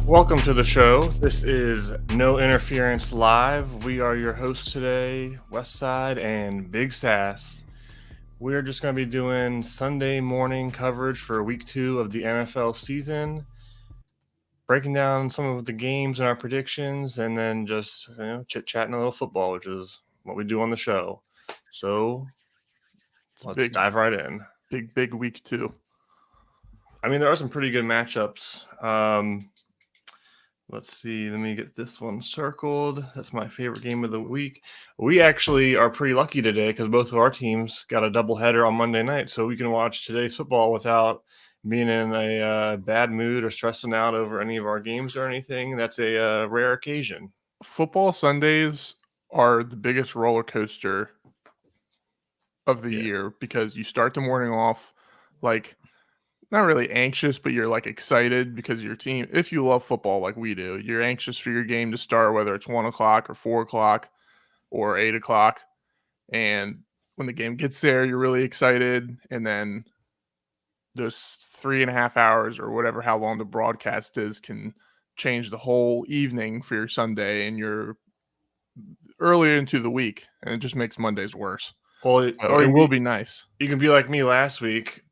Welcome to the show. This is No Interference Live. We are your hosts today, Westside and Big Sass. We're just going to be doing Sunday morning coverage for week 2 of the NFL season, breaking down some of the games and our predictions, and then just chit-chatting a little football, which is what we do on the show. So let's dive right in. Big week 2. I mean, there are some pretty good matchups. Let's see. Let me get this one circled. That's my favorite game of the week. We actually are pretty lucky today because both of our teams got a doubleheader on Monday night, so we can watch today's football without being in a bad mood or stressing out over any of our games or anything. That's a rare occasion. Football Sundays are the biggest roller coaster of the year because you start the morning off like not really anxious, but you're like excited because your team, if you love football like we do, you're anxious for your game to start, whether it's 1 o'clock or 4 o'clock or 8 o'clock. And when the game gets there, you're really excited. And then those 3.5 hours or whatever, how long the broadcast is, can change the whole evening for your Sunday and your earlier into the week. And it just makes Mondays worse. Well, it will be nice. You can be like me last week.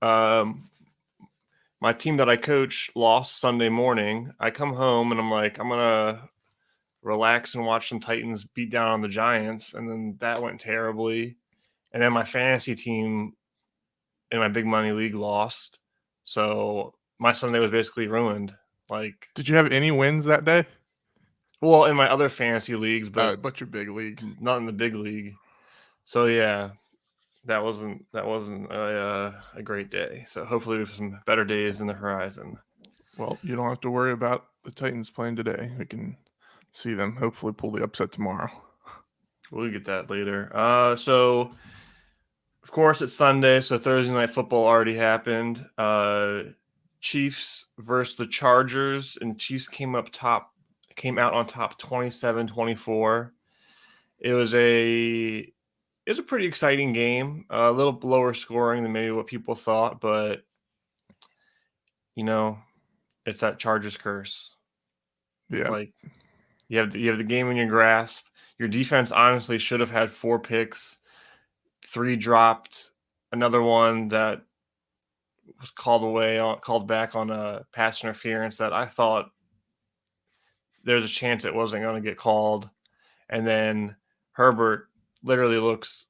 My team that I coach lost Sunday morning. I come home and I'm like, I'm going to relax and watch some Titans beat down on the Giants. And then that went terribly. And then my fantasy team in my big money league lost. So my Sunday was basically ruined. Like, did you have any wins that day? Well, in my other fantasy leagues, but your big league, not in the big league. So yeah, that wasn't a great day. So hopefully we have some better days in the horizon. Well, you don't have to worry about the Titans playing today. We can see them hopefully pull the upset tomorrow. We'll get that later. So of course it's Sunday, so Thursday night football already happened. Chiefs versus the Chargers, and Chiefs came out on top 27-24. It was a pretty exciting game, a little lower scoring than maybe what people thought, but it's that Chargers curse. Yeah, like you have the game in your grasp. Your defense honestly should have had 4 picks, 3 dropped, another one that was called back on a pass interference that I thought there's a chance it wasn't going to get called. And then Herbert literally looks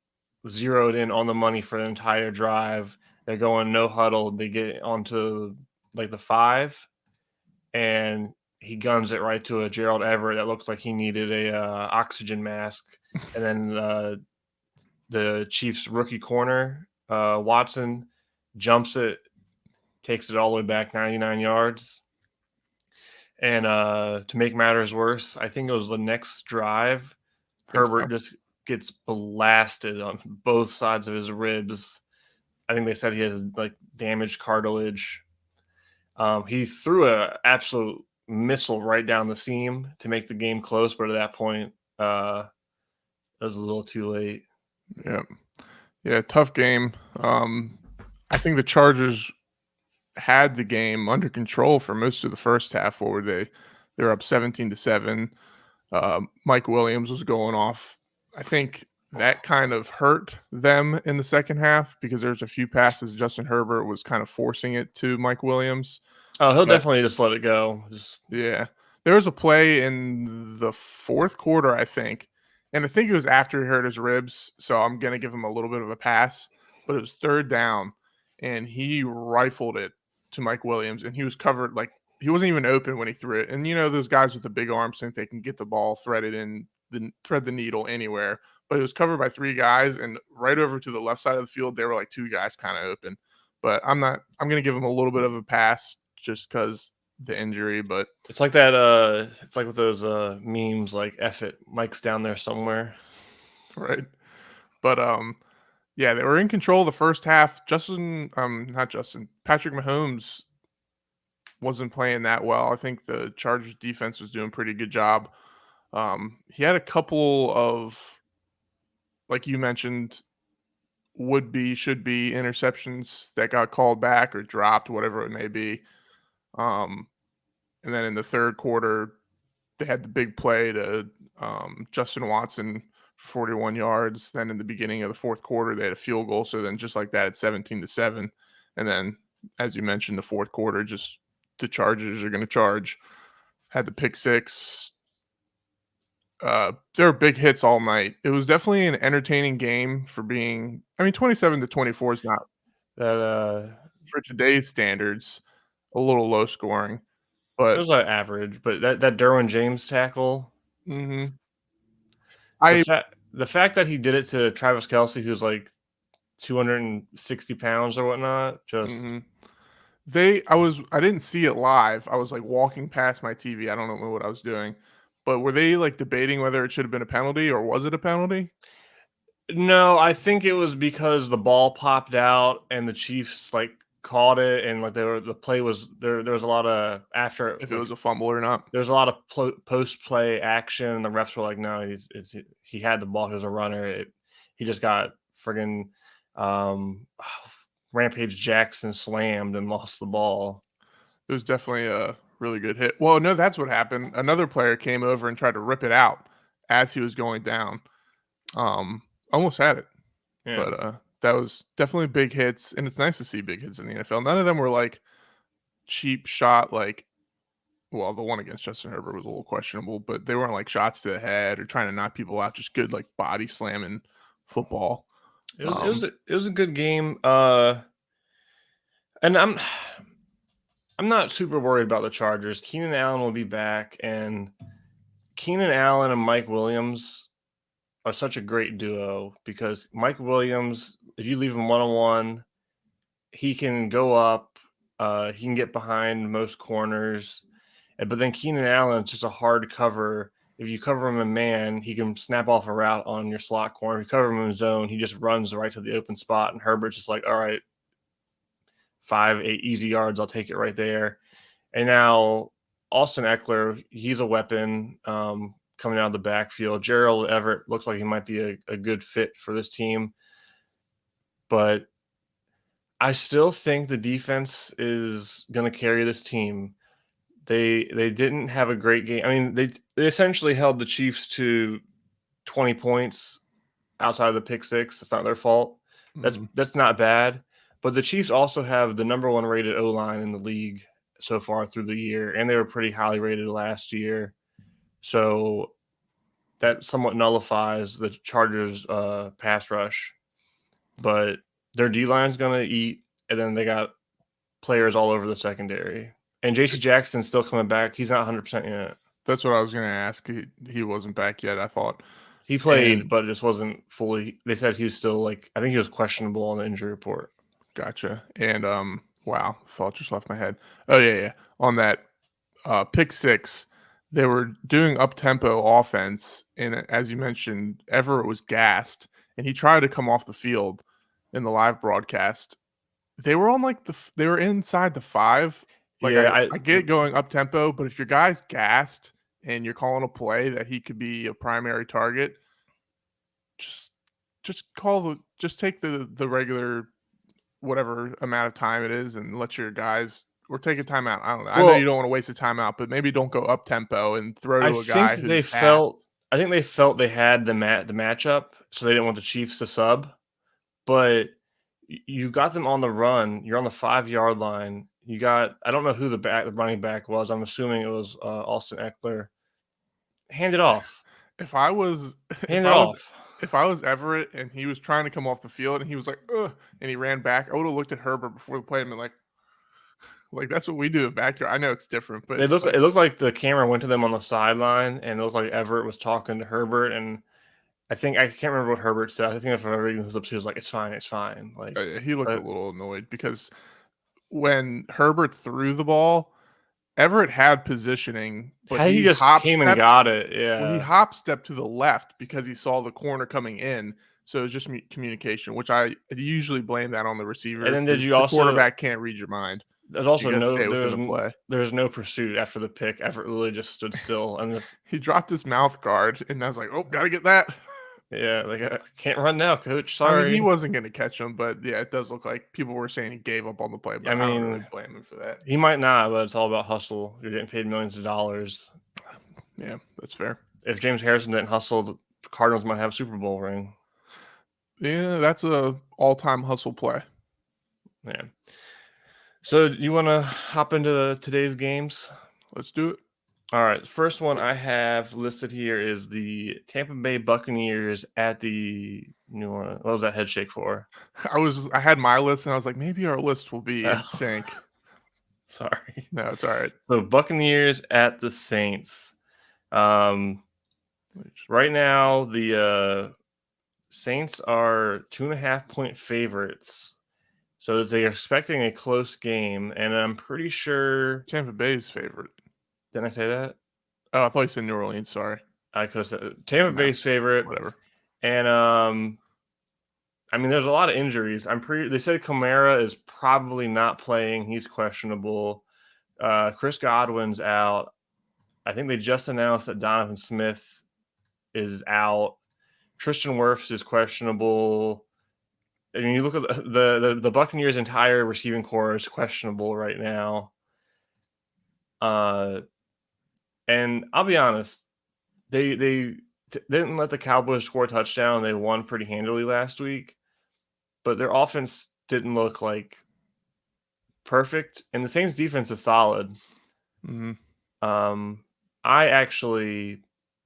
zeroed in on the money for the entire drive. They're going no huddle. They get onto like the 5, and he guns it right to a Gerald Everett that looks like he needed a oxygen mask. And then the Chiefs rookie corner, Watson, jumps it, takes it all the way back 99 yards. And to make matters worse, I think it was the next drive, Herbert just gets blasted on both sides of his ribs. I think they said he has like damaged cartilage. He threw an absolute missile right down the seam to make the game close, but at that point, it was a little too late. Yeah, tough game. I think the Chargers had the game under control for most of the first half. What were they? They were up 17-7. Mike Williams was going off. I think that kind of hurt them in the second half because there's a few passes Justin Herbert was kind of forcing it to Mike Williams. Oh, he'll definitely just let it go. Yeah. There was a play in the fourth quarter, I think, and I think it was after he hurt his ribs, so I'm going to give him a little bit of a pass, but it was 3rd down, and he rifled it to Mike Williams, and he was covered, like, he wasn't even open when he threw it. And, those guys with the big arms think they can get the ball thread the needle anywhere, but it was covered by 3 guys, and right over to the left side of the field, there were like 2 guys kind of open. But I'm going to give him a little bit of a pass just because the injury, but it's like that. It's like with those memes, like "F it, Mike's down there somewhere," right? But yeah, they were in control the first half. Patrick Mahomes wasn't playing that well. I think the Chargers defense was doing a pretty good job. He had a couple of, like you mentioned, should be interceptions that got called back or dropped, whatever it may be. And then in the third quarter, they had the big play to Justin Watson for 41 yards. Then in the beginning of the fourth quarter, they had a field goal. So then just like that, it's 17-7. And then, as you mentioned, the fourth quarter, just the Chargers are going to charge. Had the pick six. There were big hits all night. It was definitely an entertaining game for being. I mean, 27-24 is not That for today's standards a little low scoring, it but was like average, but that Derwin James tackle, mhm. the I fact the fact that he did it to Travis Kelce, who's like 260 pounds or whatnot, just mhm. I didn't see it live. I was like walking past my TV. I don't know what I was doing. But were they like debating whether it should have been a penalty or was it a penalty? no, I think it was because the ball popped out and the Chiefs like caught it and like the play was there. There was a lot of after If it like was a fumble or not? there was a lot of post play action. And the refs were like, no, he had the ball. He was a runner. He just got friggin' um, Rampage Jackson slammed and lost the ball. It was definitely a really good hit. Well, no, that's what happened. Another player came over and tried to rip it out as he was going down. Um, Almost had it. Yeah. But that was definitely big hits, and it's nice to see big hits in the NFL. None of them were like cheap shot, like well, the one against Justin Herbert was a little questionable, but they weren't like shots to the head or trying to knock people out. Just good like body slamming football. It was a good game. And I'm not super worried about the Chargers. Keenan Allen will be back, and Keenan Allen and Mike Williams are such a great duo because Mike Williams, if you leave him one-on-one, he can go up, he can get behind most corners. But then Keenan Allen is just a hard cover. If you cover him in man, he can snap off a route on your slot corner. If you cover him in zone, he just runs right to the open spot. And Herbert's just like, all right, 5-8 easy yards, I'll take it right there. And now Austin Eckler, he's a weapon coming out of the backfield. Gerald Everett looks like he might be a good fit for this team. But I still think the defense is going to carry this team. They didn't have a great game. I mean, they essentially held the Chiefs to 20 points outside of the pick six. It's not their fault. That's not bad. But the Chiefs also have the number one rated O-line in the league so far through the year, and they were pretty highly rated last year. So that somewhat nullifies the Chargers' pass rush. But their D-line is going to eat, and then they got players all over the secondary. And J.C. Jackson's still coming back. He's not 100% yet. That's what I was going to ask. He wasn't back yet, I thought. He played, but it just wasn't fully. They said he was still I think he was questionable on the injury report. Gotcha. And wow, thought just left my head. Oh yeah. On that pick six, they were doing up tempo offense, and as you mentioned, Everett was gassed, and he tried to come off the field in the live broadcast. They were on they were inside the 5. Like yeah, I get going up tempo, but if your guy's gassed and you're calling a play that he could be a primary target, just take the regular whatever amount of time it is and let your guys or take a timeout. I don't know. Well, I know you don't want to waste a timeout, but maybe don't go up tempo and throw to a guy who's I think they felt they had the matchup, so they didn't want the Chiefs to sub. But you got them on the run. You're on the 5-yard line. You got I don't know who the running back was. I'm assuming it was Austin Eckler. Hand it off. If I was Everett and he was trying to come off the field and he was like, ugh, and he ran back, I would have looked at Herbert before the play and been like that's what we do in backyard. I know it's different, but it looked like the camera went to them on the sideline, and it looked like Everett was talking to Herbert, and I can't remember what Herbert said. I think if I remember reading his lips, he was like, "It's fine, it's fine." Like he looked a little annoyed because when Herbert threw the ball, Everett had positioning, but he just came and got it. Yeah, well, he hop stepped to the left because he saw the corner coming in. So it was just communication, which I usually blame that on the receiver. And then the quarterback can't read your mind. There's also there's no pursuit after the pick. Everett really just stood still and he dropped his mouth guard, and I was like, "Oh, gotta get that." Yeah, like I can't run now, coach. I mean, he Sorry. wasn't going to catch him, but yeah, it does look like people were saying he gave up on the play, I but I don't really mean, blame him for that. he might not, but it's all about hustle. You're getting paid millions of dollars. Yeah, that's fair. If James Harrison didn't hustle, the Cardinals might have a Super Bowl ring. Yeah, that's a all-time hustle play. Yeah. So do you want to hop into today's games? Let's do it. All right. First one I have listed here is the Tampa Bay Buccaneers at the New Orleans. What was that head shake for? I had my list and I was like, maybe our list will be in Oh, sync. sorry. No, it's all right. So Buccaneers at the Saints. Right now, the Saints are 2.5-point favorites. So they're expecting a close game, and I'm pretty sure. Tampa Bay's favorite. Didn't I say that? Oh, I thought you said New Orleans. Sorry. I could have said Tampa No, Bay's favorite. whatever. And I mean, there's a lot of injuries. They said Kamara is probably not playing. He's questionable. Chris Godwin's out. I think they just announced that Donovan Smith is out. Tristan Wirfs is questionable. I mean, you look at the Buccaneers' entire receiving core is questionable right now. And I'll be honest, they didn't let the Cowboys score a touchdown. They won pretty handily last week, but their offense didn't look like perfect, and the Saints' defense is solid. Mm-hmm. I actually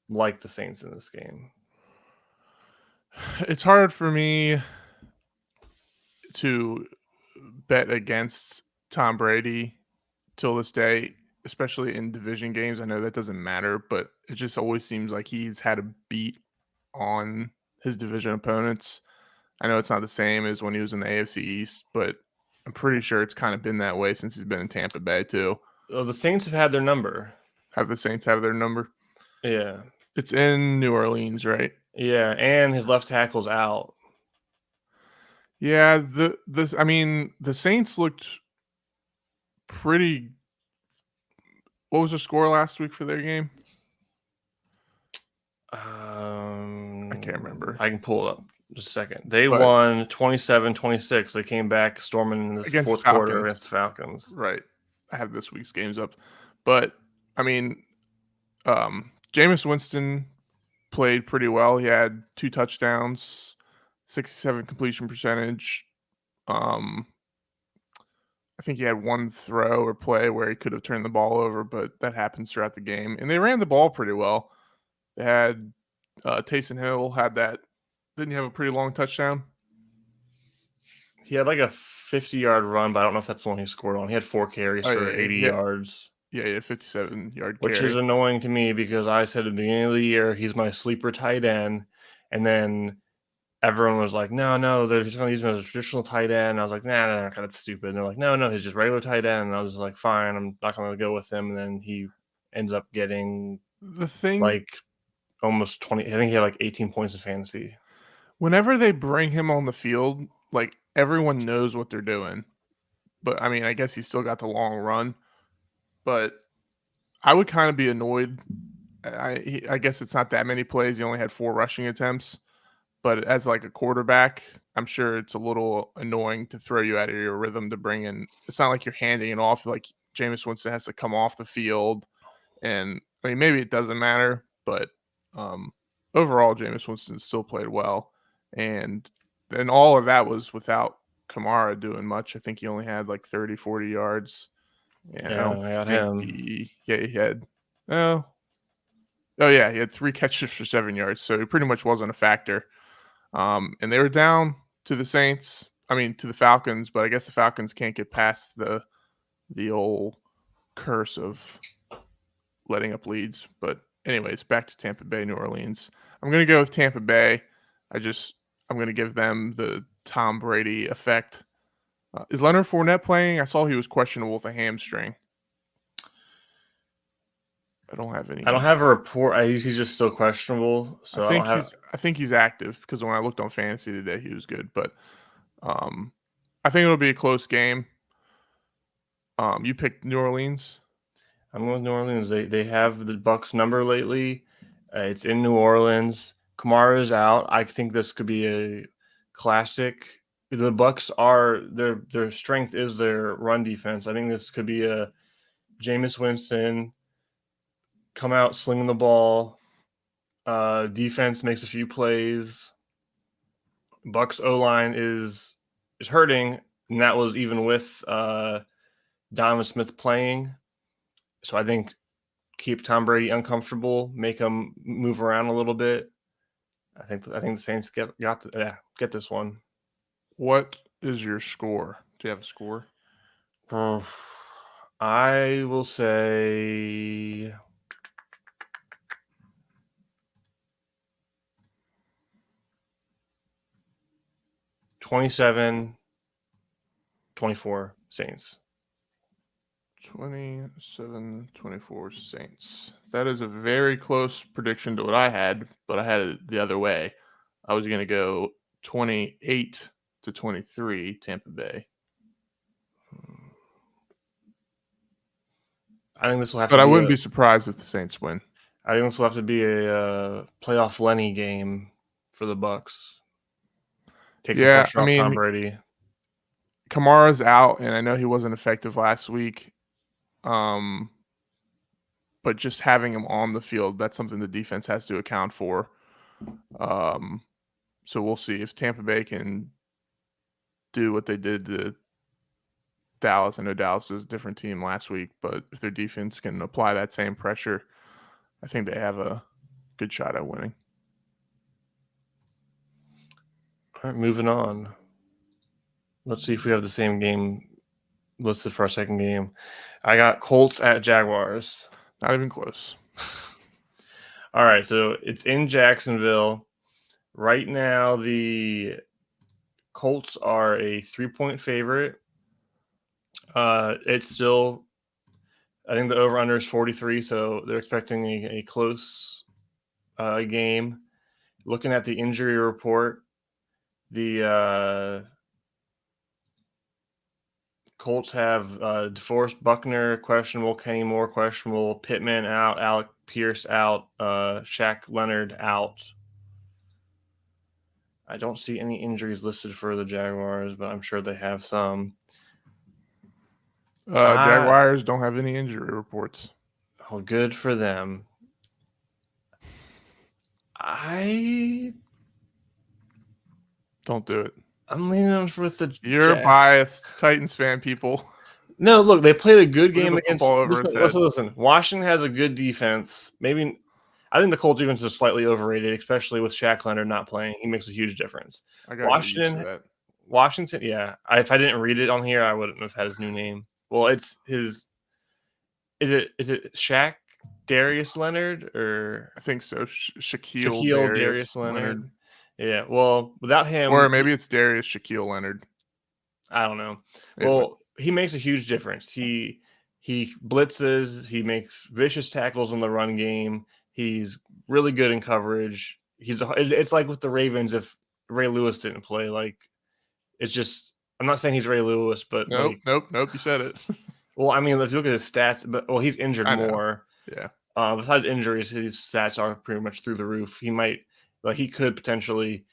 like the Saints in this game. It's hard for me to bet against Tom Brady till this day, especially in division games. I know that doesn't matter, but it just always seems like he's had a beat on his division opponents. I know it's not the same as when he was in the AFC East, but I'm pretty sure it's kind of been that way since he's been in Tampa Bay too. Well, the Saints have had their number. Have the Saints have their number? Yeah. It's in New Orleans, right? Yeah, and his left tackle's out. Yeah, the Saints looked pretty. What was the score last week for their game? I can't remember. I can pull it up just a second. They But won 27-26. They came back storming in the against fourth Falcons. quarter against the Falcons. Right. I have this week's games up. But I mean, Jameis Winston played pretty well. He had 2 touchdowns, 67 completion percentage. I think he had 1 throw or play where he could have turned the ball over, but that happens throughout the game. And they ran the ball pretty well. They had Taysom Hill had that. Didn't he have a pretty long touchdown? He had like a 50-yard run, but I don't know if that's the one he scored on. He had 4 carries for 80 yards. Yeah, he had a 57-yard Which carry. is annoying to me because I said at the beginning of the year he's my sleeper tight end, and then everyone was like, no, they're just going to use him as a traditional tight end. I was like, nah, that's stupid. And they're like, no, he's just regular tight end. And I was like, fine, I'm not going to go with him. And then he ends up getting like almost 20. I think he had like 18 points in fantasy. Whenever they bring him on the field, like everyone knows what they're doing. But I mean, I guess he's still got the long run. But I would kind of be annoyed. I guess it's not that many plays. He only had 4 rushing attempts. But as like a quarterback, I'm sure it's a little annoying to throw you out of your rhythm to bring in. It's not like you're handing it off. Like Jameis Winston has to come off the field. And I mean, maybe it doesn't matter, but overall, Jameis Winston still played well. And all of that was without Kamara doing much. I think he only had like 30, 40 yards. And I don't got think him. he had, oh yeah, he had 3 catches for 7 yards. So he pretty much wasn't a factor. And they were down to the to the Falcons, but I guess the Falcons can't get past the old curse of letting up leads. But anyways, back to Tampa Bay, New Orleans. I'm going to go with Tampa Bay. I'm going to give them the Tom Brady effect. Is Leonard Fournette playing? I saw he was questionable with a hamstring. I don't have any. I don't have a report. He's just still questionable. So I think he's active because when I looked on fantasy today, he was good. But I think it'll be a close game. You picked New Orleans. I'm going with New Orleans. They have the Bucs number lately. It's in New Orleans. Kamara's out. I think this could be a classic. The Bucks are their strength is their run defense. I think this could be a Jameis Winston come out slinging the ball. Defense makes a few plays. Bucks O line is hurting, and that was even with Donovan Smith playing. So I think keep Tom Brady uncomfortable, make him move around a little bit. I think the Saints get this one. What is your score? Do you have a score? I will say 27-24 Saints. 27-24 Saints. That is a very close prediction to what I had, but I had it the other way. I was going to go 28-23 Tampa Bay. I think this will have but to I be wouldn't be surprised if the Saints win. I think this will have to be a playoff Lenny game for the Bucks. Take the pressure off Tom Brady. Kamara's out, and I know he wasn't effective last week. But just having him on the field, that's something the defense has to account for. So we'll see if Tampa Bay can do what they did to Dallas. I know Dallas was a different team last week, but if their defense can apply that same pressure, I think they have a good shot at winning. All right, moving on. Let's see if we have the same game listed for our second game. I got Colts at Jaguars. Not even close. All right, so it's in Jacksonville. Right now, the Colts are a 3-point favorite. It's still, I think the over-under is 43, so they're expecting a close game. Looking at the injury report, the Colts have DeForest Buckner questionable, Kenny Moore questionable, Pittman out, Alec Pierce out, Shaq Leonard out. I don't see any injuries listed for the Jaguars, but I'm sure they have some. Jaguars don't have any injury reports. Oh, good for them. I don't do it. I'm leaning on with the. You're biased, Titans fan, people. No, look, they played a good game against. Listen. Washington has a good defense. Maybe I think the Colts defense is slightly overrated, especially with Shaq Leonard not playing. He makes a huge difference. I got Washington, yeah. If I didn't read it on here, I wouldn't have had his new name. Well, it's his. Is it Shaq Darius Leonard or I think so. Shaquille Darius Leonard. Yeah. Well, without him, or maybe it's Darius Shaquille Leonard. I don't know. Well, he makes a huge difference. He blitzes. He makes vicious tackles in the run game. He's really good in coverage. It's like with the Ravens if Ray Lewis didn't play. Like, it's just. I'm not saying he's Ray Lewis, but nope. You said it. Well, I mean, if you look at his stats, he's injured more. Yeah. Besides injuries, his stats are pretty much through the roof. He could potentially.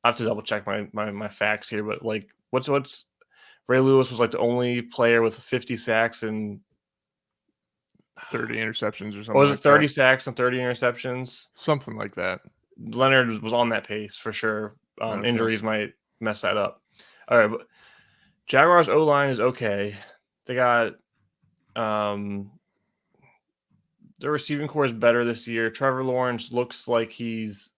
I have to double check my facts here, but like, what's Ray Lewis was like the only player with 50 sacks and 30 interceptions or something. Was it 30 sacks and 30 interceptions? Something like that. Leonard was on that pace for sure. Injuries might mess that up. All right, but Jaguars O-line is okay. They got their receiving core is better this year. Trevor Lawrence looks like he's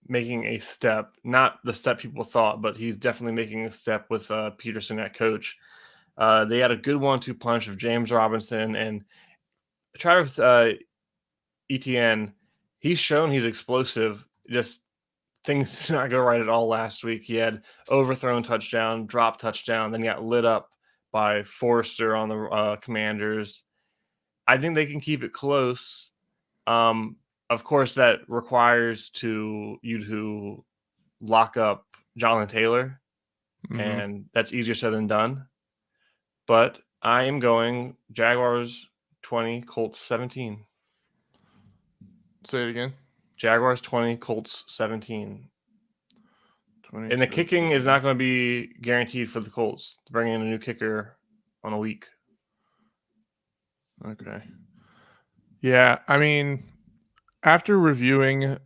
making a step, not the step people thought, but he's definitely making a step with Peterson at coach. They had a good 1-2 punch of James Robinson and Travis Etienne. He's shown he's explosive. Just things did not go right at all last week. He had overthrown touchdown, drop touchdown, then he got lit up by Forrester on the Commanders. I think they can keep it close. Of course, that requires you to lock up Jonathan Taylor, and that's easier said than done. But I am going Jaguars 20, Colts 17. Say it again. Jaguars 20, Colts 17. 20, And the kicking 17. is not going to be guaranteed for the Colts. Bringing in a new kicker on a week. Okay. Yeah, I mean, after reviewing,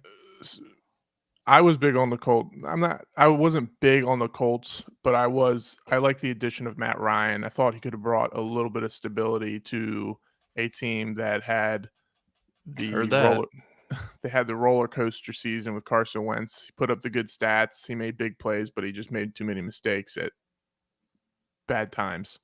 I was big on the Colts. I wasn't big on the Colts, but I like the addition of Matt Ryan. I thought he could have brought a little bit of stability to a team that had the Heard that. roller coaster season with Carson Wentz. He put up the good stats. He made big plays, but he just made too many mistakes at bad times.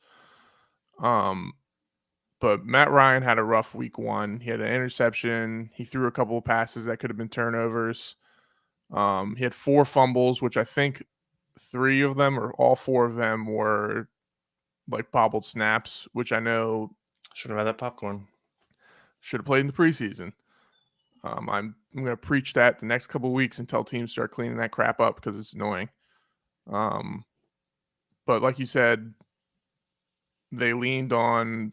But Matt Ryan had a rough week 1. He had an interception. He threw a couple of passes that could have been turnovers. He had 4 fumbles, which I think 3 of them or all 4 of them were like bobbled snaps, which I know should have had that popcorn. Should have played in the preseason. I'm going to preach that the next couple of weeks until teams start cleaning that crap up because it's annoying. But like you said, they leaned on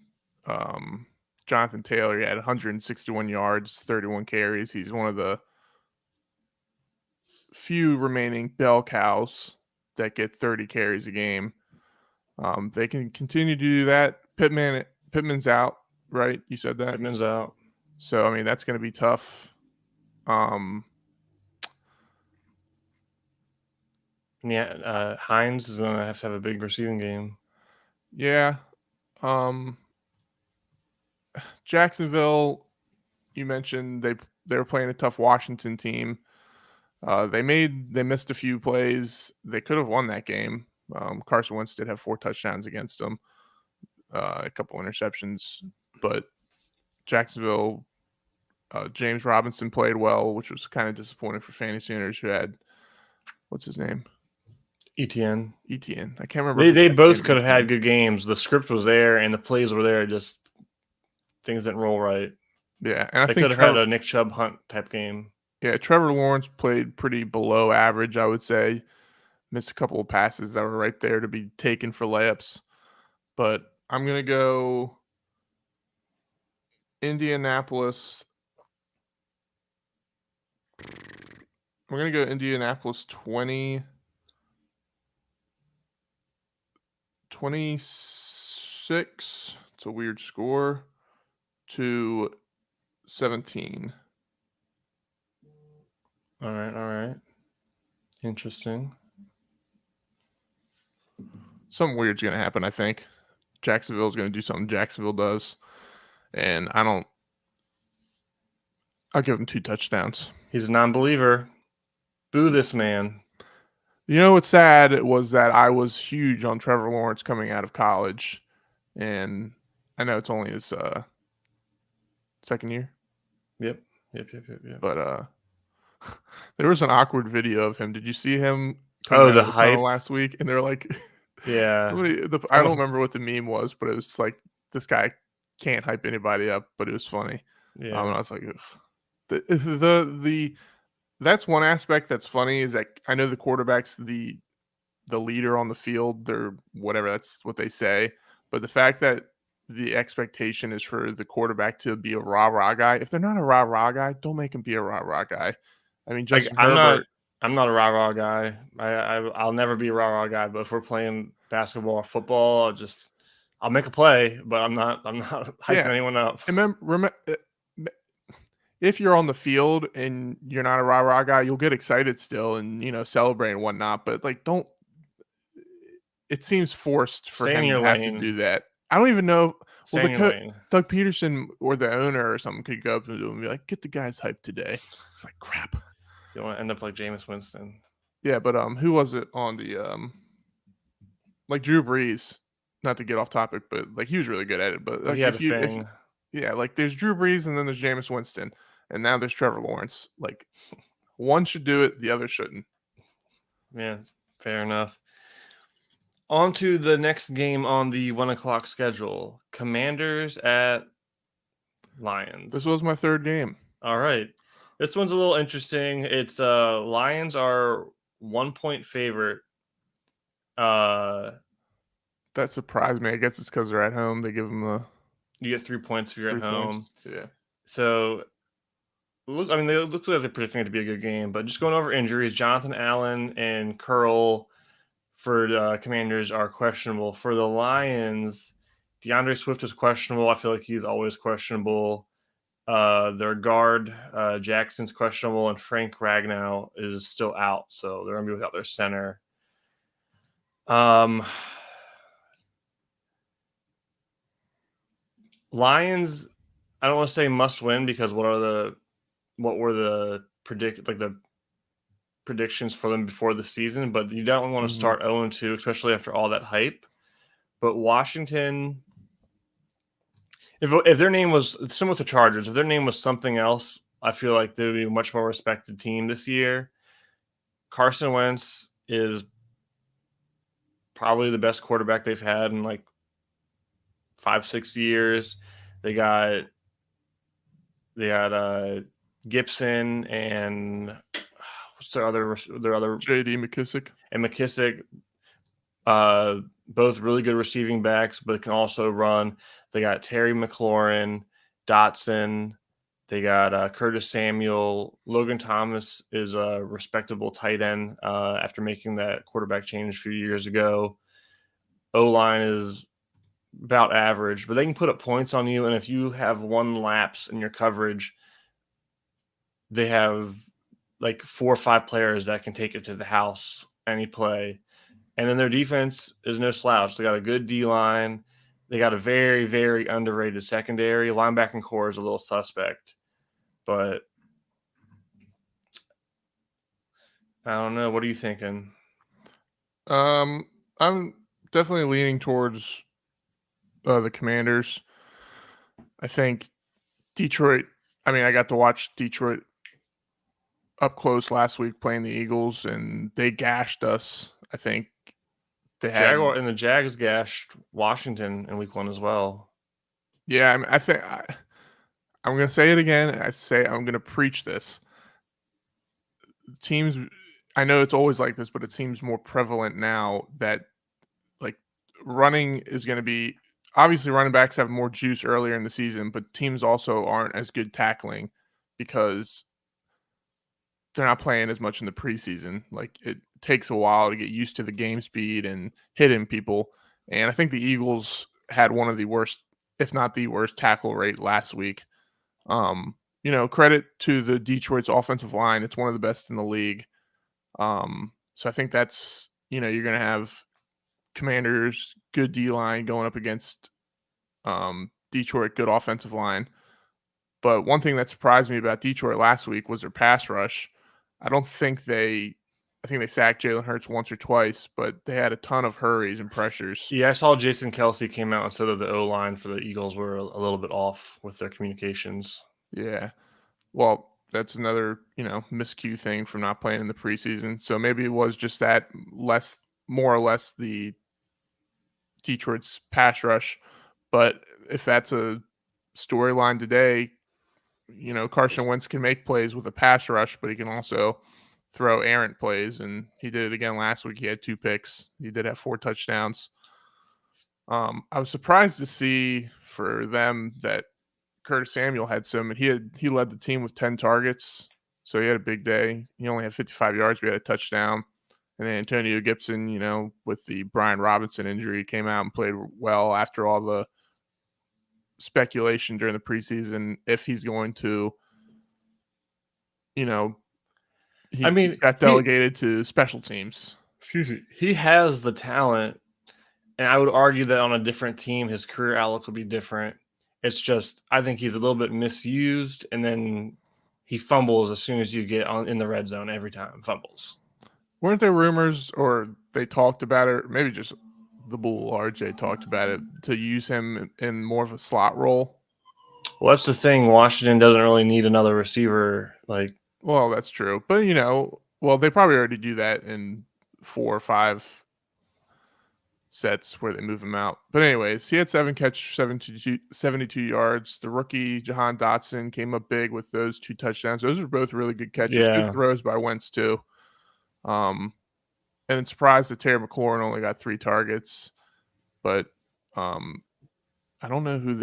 Jonathan Taylor. He had 161 yards, 31 carries. He's one of the few remaining bell cows that get 30 carries a game. They can continue to do that. Pittman's out, right? You said that? Pittman's out. So, I mean, that's going to be tough. Yeah, Hines is going to have a big receiving game. Yeah. Jacksonville, you mentioned they were playing a tough Washington team. They missed a few plays. They could have won that game. Carson Wentz did have 4 touchdowns against them, a couple interceptions, but Jacksonville, James Robinson played well, which was kind of disappointing for fantasy owners who had, what's his name? ETN. I can't remember. They both could have had good games. The script was there and the plays were there. Just things didn't roll right. Yeah, and I think they could have had a Nick Chubb Hunt type game. Yeah, Trevor Lawrence played pretty below average, I would say. Missed a couple of passes that were right there to be taken for layups. But I'm going to go Indianapolis. We're going to go Indianapolis 20. 26. It's a weird score. To 17. All right. Interesting. Something weird's going to happen, I think. Jacksonville's going to do something Jacksonville does. And I'll give him 2 touchdowns. He's a non-believer. Boo this man. You know what's sad was that I was huge on Trevor Lawrence coming out of college. And I know it's only his second year. Yep. But there was an awkward video of him. Did you see him the hype last week? And they're like, yeah. I don't remember what the meme was, but it was like, this guy can't hype anybody up, but it was funny. Yeah. And I was like, that's one aspect that's funny is that I know the quarterback's the leader on the field. They're whatever, that's what they say. But the fact that the expectation is for the quarterback to be a rah-rah guy. If they're not a rah-rah guy, don't make him be a rah-rah guy. I mean, Justin Herbert. I'm not a rah-rah guy. I'll never be a rah-rah guy. But if we're playing basketball or football, I'll make a play, but I'm not hyping anyone up. Remember, if you're on the field and you're not a rah-rah guy, you'll get excited still and, celebrate and whatnot. But don't. It seems forced for him to have to do that. I don't even know. Doug Peterson or the owner or something could go up to him and be like, "Get the guys hyped today." It's like, crap. You don't want to end up like Jameis Winston. Yeah, but who was it on the like Drew Brees? Not to get off topic, but like he was really good at it. But like, like there's Drew Brees and then there's Jameis Winston, and now there's Trevor Lawrence. Like one should do it, the other shouldn't. Yeah, fair enough. On to the next game on the 1:00 schedule. Commanders at Lions. This was my third game. All right. This one's a little interesting. It's Lions are 1-point favorite. That surprised me. I guess it's because they're at home. They give them you get 3 points if you're at home. Yeah. So look, I mean, they look like they're predicting it to be a good game, but just going over injuries, Jonathan Allen and Curl for Commanders are questionable. For the Lions, DeAndre Swift is questionable. I feel like he's always questionable. Their guard, Jackson's questionable, and Frank Ragnow is still out, so they're going to be without their center. Lions, I don't want to say must win because what were the predictions for them before the season, but you don't want to start 0-2, especially after all that hype. But Washington, if their name was similar to Chargers, if their name was something else, I feel like they would be a much more respected team this year. Carson Wentz is probably the best quarterback they've had in like 5-6 years. They got Gibson and what's their other J.D. McKissick and McKissick. Both really good receiving backs, but can also run. They got Terry McLaurin, Dotson. They got Curtis Samuel. Logan Thomas is a respectable tight end after making that quarterback change a few years ago. O-line is about average, but they can put up points on you. And if you have one lapse in your coverage, they have like 4 or 5 players that can take it to the house any play. And then their defense is no slouch. They got a good D-line. They got a very, very underrated secondary. Linebacking core is a little suspect. But I don't know. What are you thinking? I'm definitely leaning towards the Commanders. I think Detroit. I mean, I got to watch Detroit up close last week playing the Eagles, and they gashed us. I think they had the Jags gashed Washington in week 1 as well. Yeah, I mean, I think I'm going to say it again. I'm going to preach this. Teams, I know it's always like this, but it seems more prevalent now that like running is going to be obviously running backs have more juice earlier in the season, but teams also aren't as good tackling because they're not playing as much in the preseason. Like it takes a while to get used to the game speed and hitting people. And I think the Eagles had one of the worst, if not the worst, tackle rate last week. Credit to the Detroit's offensive line. It's one of the best in the league. So I think that's, you're going to have Commanders, good D line going up against Detroit, good offensive line. But one thing that surprised me about Detroit last week was their pass rush. I think they sacked Jalen Hurts once or twice, but they had a ton of hurries and pressures. Yeah, I saw Jason Kelce came out and said that the O-line for the Eagles were a little bit off with their communications. Yeah. Well, that's another, miscue thing from not playing in the preseason. So maybe it was just that more or less the Detroit's pass rush. But if that's a storyline today, Carson Wentz can make plays with a pass rush, but he can also throw errant plays. And he did it again last week. He had 2 picks. He did have 4 touchdowns. I was surprised to see for them that Curtis Samuel had he led the team with 10 targets. So he had a big day. He only had 55 yards. We had a touchdown. And then Antonio Gibson, with the Brian Robinson injury, came out and played well after all the speculation during the preseason if he's going to, he got delegated to special teams. Excuse me. He has the talent, and I would argue that on a different team, his career outlook would be different. It's just I think he's a little bit misused, and then he fumbles as soon as you get in the red zone every time. Fumbles. Weren't there rumors, or they talked about it, maybe just the Bull RJ talked about it, to use him in more of a slot role? Well, that's the thing. Washington doesn't really need another receiver. Well, that's true. But, they probably already do that in 4 or 5 sets where they move him out. But anyways, he had 7 catches, 72 yards. The rookie, Jahan Dotson, came up big with those 2 touchdowns. Those are both really good catches. Yeah. Good throws by Wentz, too. And it's surprised that Terry McLaurin only got 3 targets. But I don't know who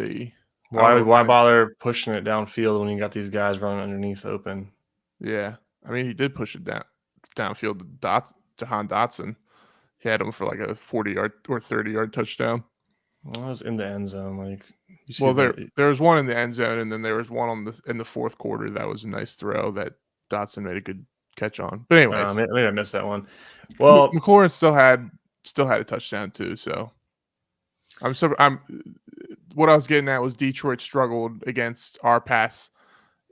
Why bother pushing it downfield when you got these guys running underneath open? Yeah, I mean, he did push it downfield to Han Dotson. He had him for like a 40-yard or 30-yard touchdown. Well, I was in the end zone. Like you see Well, there was one in the end zone, and then there was one in the fourth quarter that was a nice throw that Dotson made a good catch on. But anyways, maybe I missed that one. Well, McLaurin still had a touchdown too. So I'm what I was getting at was Detroit struggled against our pass,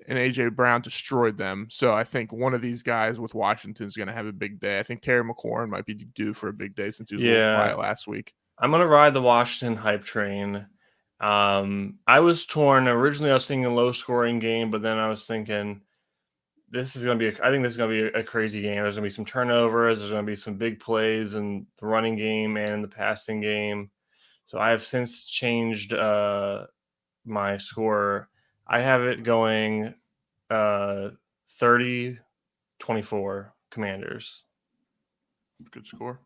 and AJ Brown destroyed them. So I think one of these guys with Washington is going to have a big day. I think Terry McLaurin might be due for a big day since he was a little quiet last week. I'm gonna ride the Washington hype train. I was torn. Originally, I was thinking a low-scoring game, but then I was thinking this is gonna be. I think this is gonna be a crazy game. There's gonna be some turnovers. There's gonna be some big plays in the running game and in the passing game. So I have since changed my score. I have it going 30-24 Commanders. Good score.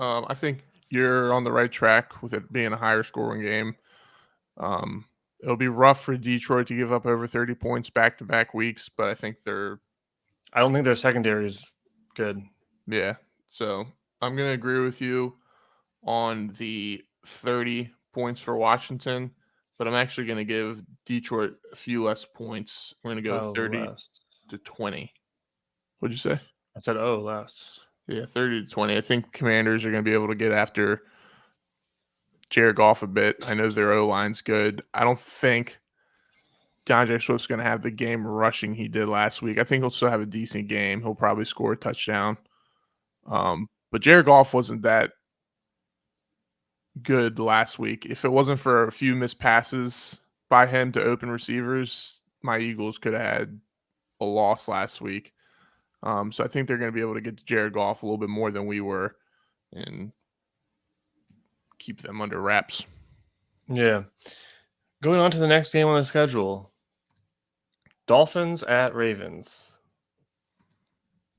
I think you're on the right track with it being a higher scoring game. It'll be rough for Detroit to give up over 30 points back-to-back weeks, but I think I don't think their secondary is good. Yeah, so I'm going to agree with you on the 30 points for Washington, but I'm actually going to give Detroit a few less points. We're going to go 30-20. What'd you say? I said, less. Yeah, 30-20. I think Commanders are going to be able to get after Jared Goff a bit. I know their O-line's good. I don't think DeAndre Swift's going to have the game rushing he did last week. I think he'll still have a decent game. He'll probably score a touchdown. But Jared Goff wasn't that good last week. If it wasn't for a few missed passes by him to open receivers, my Eagles could have had a loss last week. So I think they're going to be able to get to Jared Goff a little bit more than we were and keep them under wraps. Yeah. Going on to the next game on the schedule. Dolphins at Ravens.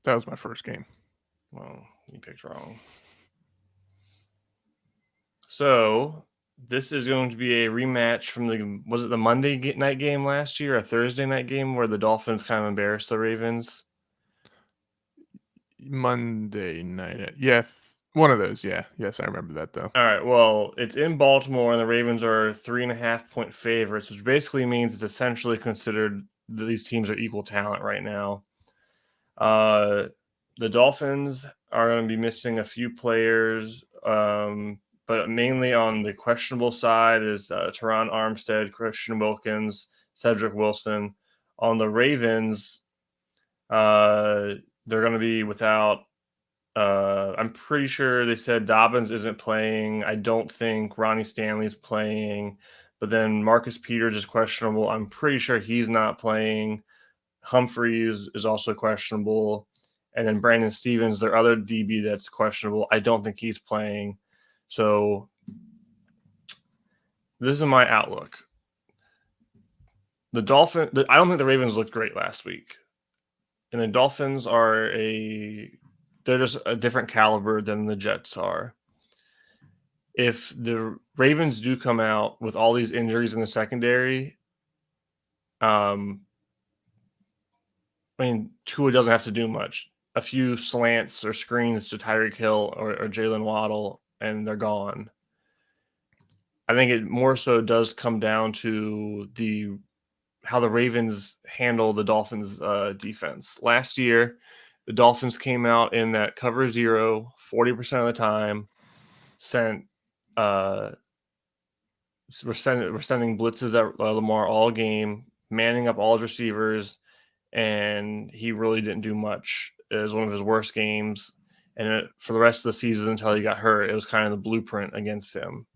That was my first game. Well, you picked wrong. So this is going to be a rematch from was it the Monday night game last year, a Thursday night game where the Dolphins kind of embarrassed the Ravens? Monday night. Yes. One of those. Yeah. Yes, I remember that though. All right. Well, it's in Baltimore and the Ravens are 3.5-point favorites, which basically means it's essentially considered that these teams are equal talent right now. The Dolphins are going to be missing a few players, but mainly on the questionable side is Teron Armstead, Christian Wilkins, Cedric Wilson. On the Ravens, they're going to be without I'm pretty sure they said Dobbins isn't playing. I don't think Ronnie Stanley's playing, but then Marcus Peters is questionable. I'm pretty sure he's not playing. Humphreys is also questionable. And then Brandon Stevens, their other DB that's questionable. I don't think he's playing. So this is my outlook. I don't think the Ravens looked great last week. And the Dolphins they're just a different caliber than the Jets are. If the Ravens do come out with all these injuries in the secondary, I mean, Tua doesn't have to do much. A few slants or screens to Tyreek Hill or Jalen Waddle, and they're gone. I think it more so does come down to how the Ravens handle the Dolphins' defense. Last year, the Dolphins came out in that cover zero 40% of the time, we're sending blitzes at Lamar all game, manning up all his receivers, and he really didn't do much. It was one of his worst games, and for the rest of the season until he got hurt, it was kind of the blueprint against him.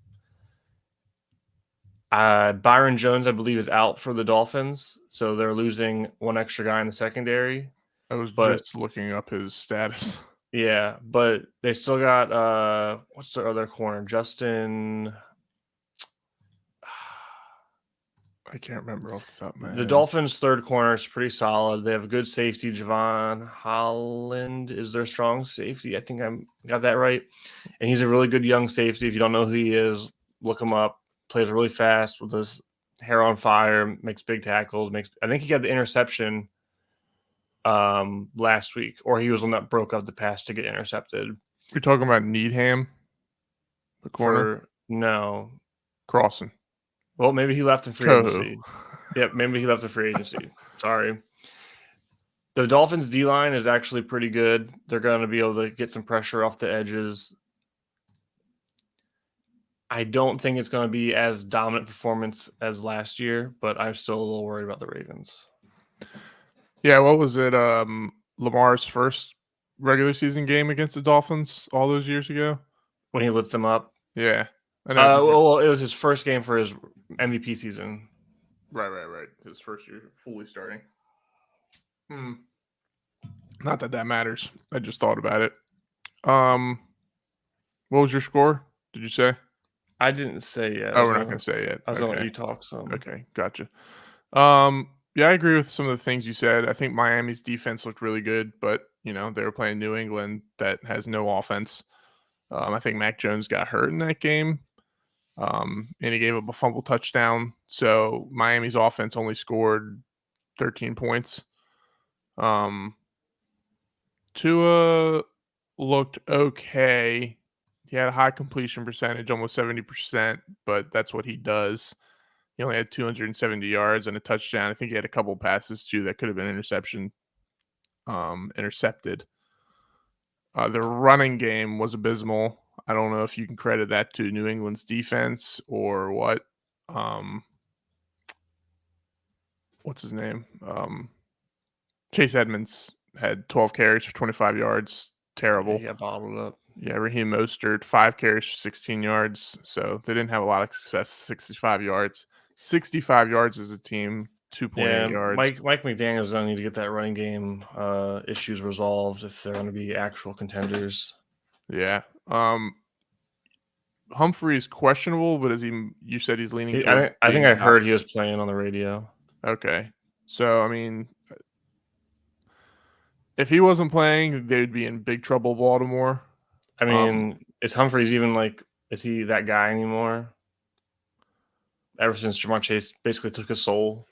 Byron Jones, I believe, is out for the Dolphins, so they're losing one extra guy in the secondary. I was just looking up his status. Yeah, but they still got what's their other corner? Justin. I can't remember off the top of my head. The Dolphins' third corner is pretty solid. They have a good safety. Javon Holland is their strong safety. I think I got that right. And he's a really good young safety. If you don't know who he is, look him up. plays really fast with his hair on fire, makes big tackles. I think he got the interception last week, or he was one that broke up the pass to get intercepted. You're talking about Needham, the corner? No. Crossing. Well, maybe he left in free Cohu. agency. Yep, maybe he left in free agency. Sorry. The Dolphins' D-line is actually pretty good. They're going to be able to get some pressure off the edges. I don't think it's going to be as dominant performance as last year, but I'm still a little worried about the Ravens. Yeah, what was it? Lamar's first regular season game against the Dolphins all those years ago? When he lit them up? Yeah. I know. Well, it was his first game for his MVP season. Right. His first year fully starting. Not that matters. I just thought about it. What was your score? Did you say? I didn't say yet. Oh, we're not going to say yet. I was going to let you talk some. Okay, gotcha. Yeah, I agree with some of the things you said. I think Miami's defense looked really good, but they were playing New England that has no offense. I think Mac Jones got hurt in that game, and he gave up a fumble touchdown. So Miami's offense only scored 13 points. Tua looked okay. He had a high completion percentage, almost 70%, but that's what he does. He only had 270 yards and a touchdown. I think he had a couple passes too that could have been intercepted. The running game was abysmal. I don't know if you can credit that to New England's defense or what. What's his name? Chase Edmonds had 12 carries for 25 yards. Terrible. Yeah, bottled up. Yeah, Raheem Mostert, 5 carries for 16 yards. So they didn't have a lot of success. 65 yards. 65 yards as a team, 2.8 yards. Mike McDaniel's going to need to get that running game issues resolved if they're going to be actual contenders. Yeah. Humphrey is questionable, but you said he's leaning I think I heard he was playing on the radio. Okay. So, I mean, if he wasn't playing, they'd be in big trouble, Baltimore. I mean, is Humphreys is he that guy anymore? Ever since Jamar Chase basically took his soul?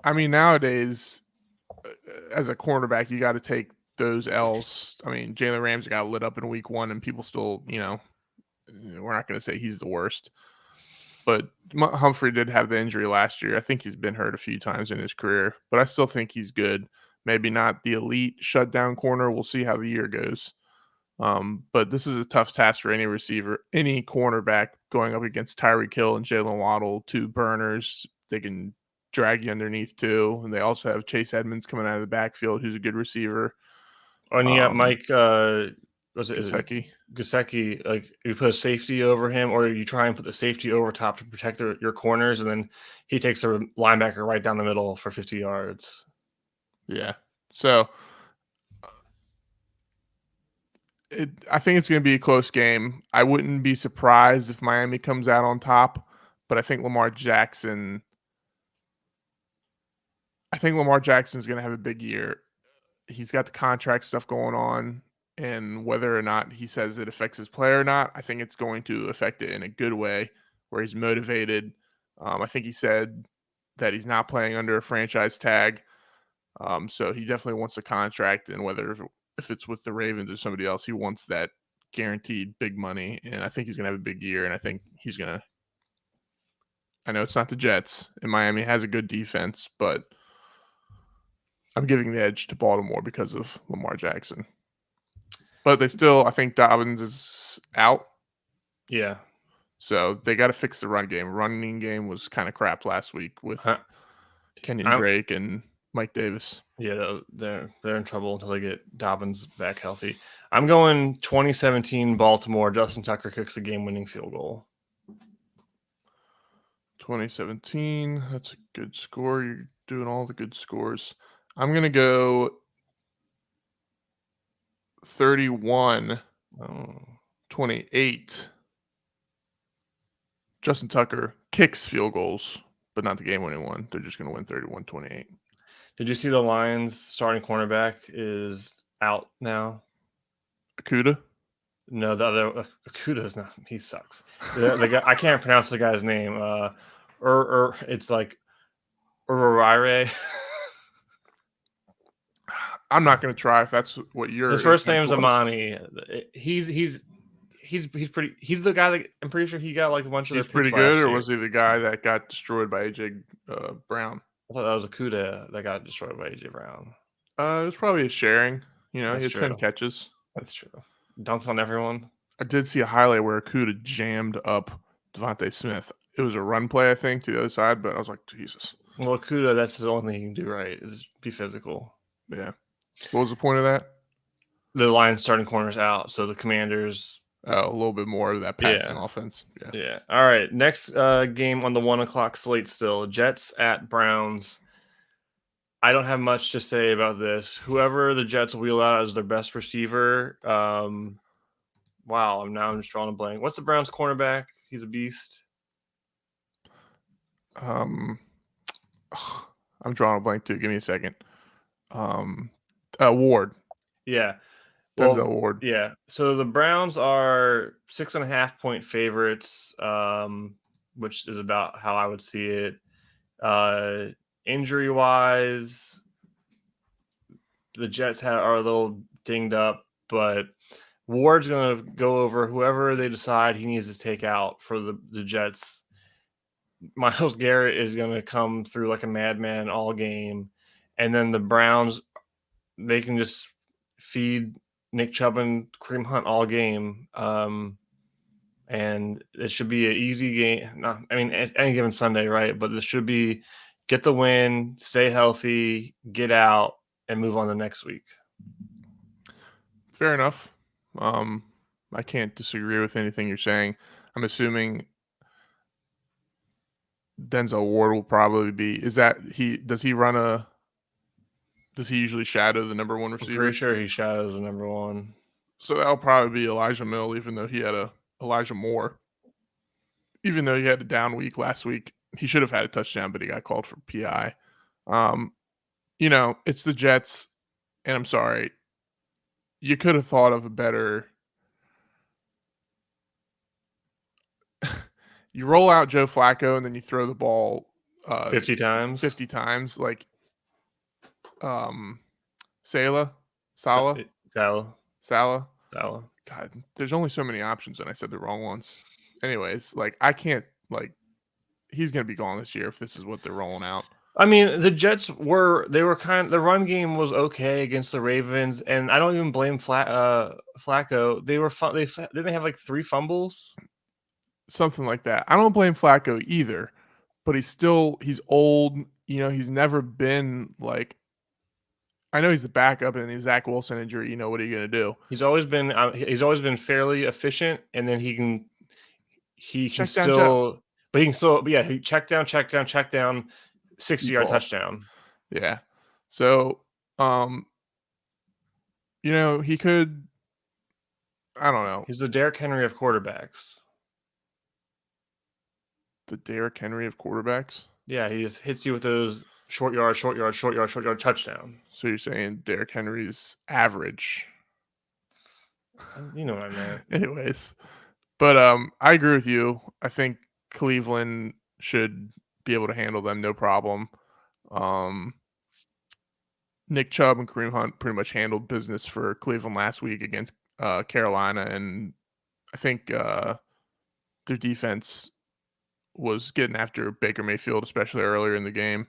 I mean, nowadays, as a cornerback, you got to take those L's. I mean, Jalen Ramsey got lit up in week 1, and people still, we're not going to say he's the worst. But Humphrey did have the injury last year. I think he's been hurt a few times in his career, but I still think he's good. Maybe not the elite shutdown corner. We'll see how the year goes. But this is a tough task for any receiver, any cornerback going up against Tyreek Hill and Jalen Waddle, 2 burners. They can drag you underneath too. And they also have Chase Edmonds coming out of the backfield, who's a good receiver. And you got Mike, Gesicki. Like you put a safety over him, or you try and put the safety over top to protect your corners, and then he takes a linebacker right down the middle for 50 yards. Yeah. So I think it's going to be a close game. I wouldn't be surprised if Miami comes out on top, but I think Lamar Jackson's going to have a big year. He's got the contract stuff going on, and whether or not he says it affects his play or not, I think it's going to affect it in a good way where he's motivated. I think he said that he's not playing under a franchise tag. So he definitely wants a contract, and whether if it's with the Ravens or somebody else, he wants that guaranteed big money. And I think he's going to have a big year, and I think he's going to – I know it's not the Jets, and Miami has a good defense, but I'm giving the edge to Baltimore because of Lamar Jackson. But they still – I think Dobbins is out. Yeah. So they got to fix the run game. Running game was kind of crap last week with Kenyon Drake and Mike Davis. Yeah, they're in trouble until they get Dobbins back healthy. I'm going 2017 Baltimore. Justin Tucker kicks a game-winning field goal. 2017. That's a good score. You're doing all the good scores. I'm going to go 31-28. Justin Tucker kicks field goals, but not the game-winning one. They're just going to win 31-28. Did you see the Lions starting cornerback is out now? Okudah? No, the other Okuda's not. He sucks. The guy, I can't pronounce the guy's name. It's like Urarire. I'm not going to try if that's what your His first attempt name's was. Amani. He's pretty. He's the guy that I'm pretty sure he got like a bunch of He's their pretty picks good, last or year. was he the guy that got destroyed by AJ Brown? I thought that was Okuda that got destroyed by AJ Brown. It was probably a sharing. You know, That's he had 10 true. catches. That's true. Dunked on everyone. I did see a highlight where Okuda jammed up Devontae Smith. It was a run play, I think, to the other side, but I was like, Jesus. Well, Okuda, that's the only thing he can do right is be physical. Yeah. What was the point of that? The Lions starting corners out, so the Commanders. Oh, a little bit more of that passing offense. Yeah. Yeah. All right. Next game on the 1:00 slate still. Jets at Browns. I don't have much to say about this. Whoever the Jets wheel out as their best receiver. Wow. I'm just drawing a blank. What's the Browns cornerback? He's a beast. I'm drawing a blank too. Give me a second. Ward. Yeah. Denzel Ward. Yeah. So the Browns are 6.5-point favorites, which is about how I would see it. Injury wise, the Jets are a little dinged up, but Ward's going to go over whoever they decide he needs to take out for the Jets. Myles Garrett is going to come through like a madman all game. And then the Browns, they can just feed Nick Chubb and Kareem Hunt all game. And it should be an easy game. Any given Sunday, right? But this should be get the win, stay healthy, get out, and move on to next week. Fair enough. I can't disagree with anything you're saying. I'm assuming Denzel Ward will probably be. Does he usually shadow the number one receiver? I'm pretty sure he shadows the number one. So that'll probably be Elijah Mill, even though he had Elijah Moore. Even though he had a down week last week, he should have had a touchdown, but he got called for PI. It's the Jets, and I'm sorry. You could have thought of a better. You roll out Joe Flacco and then you throw the ball 50 times. 50 times, like Salah. God, there's only so many options, and I said the wrong ones. Anyways, I can't he's gonna be gone this year if this is what they're rolling out. I mean, the Jets the run game was okay against the Ravens, and I don't even blame Flacco. They were fun. Didn't they have like 3 fumbles? Something like that. I don't blame Flacco either, but he's old. He's never been like. I know he's the backup, and the Zach Wilson injury. What are you gonna do? He's always been fairly efficient, and then he can still he check down, 60-yard touchdown. Yeah. So, he could. I don't know. He's the Derrick Henry of quarterbacks. The Derrick Henry of quarterbacks? Yeah, he just hits you with those short yard touchdown. So you're saying Derrick Henry's average? You know what I meant. Anyways, but I agree with you. I think Cleveland should be able to handle them no problem. Nick Chubb and Kareem Hunt pretty much handled business for Cleveland last week against Carolina, and I think their defense was getting after Baker Mayfield, especially earlier in the game.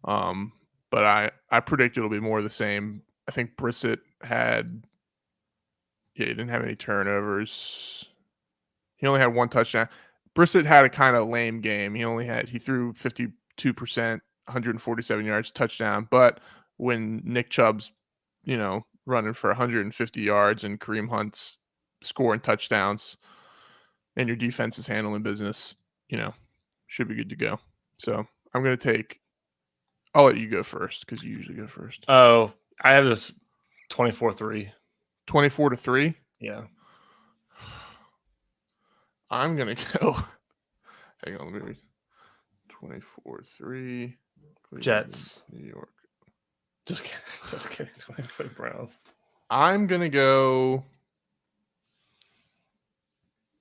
But I predict it'll be more of the same. I think Brissett he didn't have any turnovers. He only had 1 touchdown. Brissett had a kind of lame game. He threw 52%, 147 yards, touchdown. But when Nick Chubb's, running for 150 yards and Kareem Hunt's scoring touchdowns and your defense is handling business, should be good to go. So I'll let you go first because you usually go first. Oh, I have this 24-3. 24-3? Yeah. I'm going to go. Hang on, let me read. 24-3. Jets. New York. Just kidding. 24 Browns. I'm going to go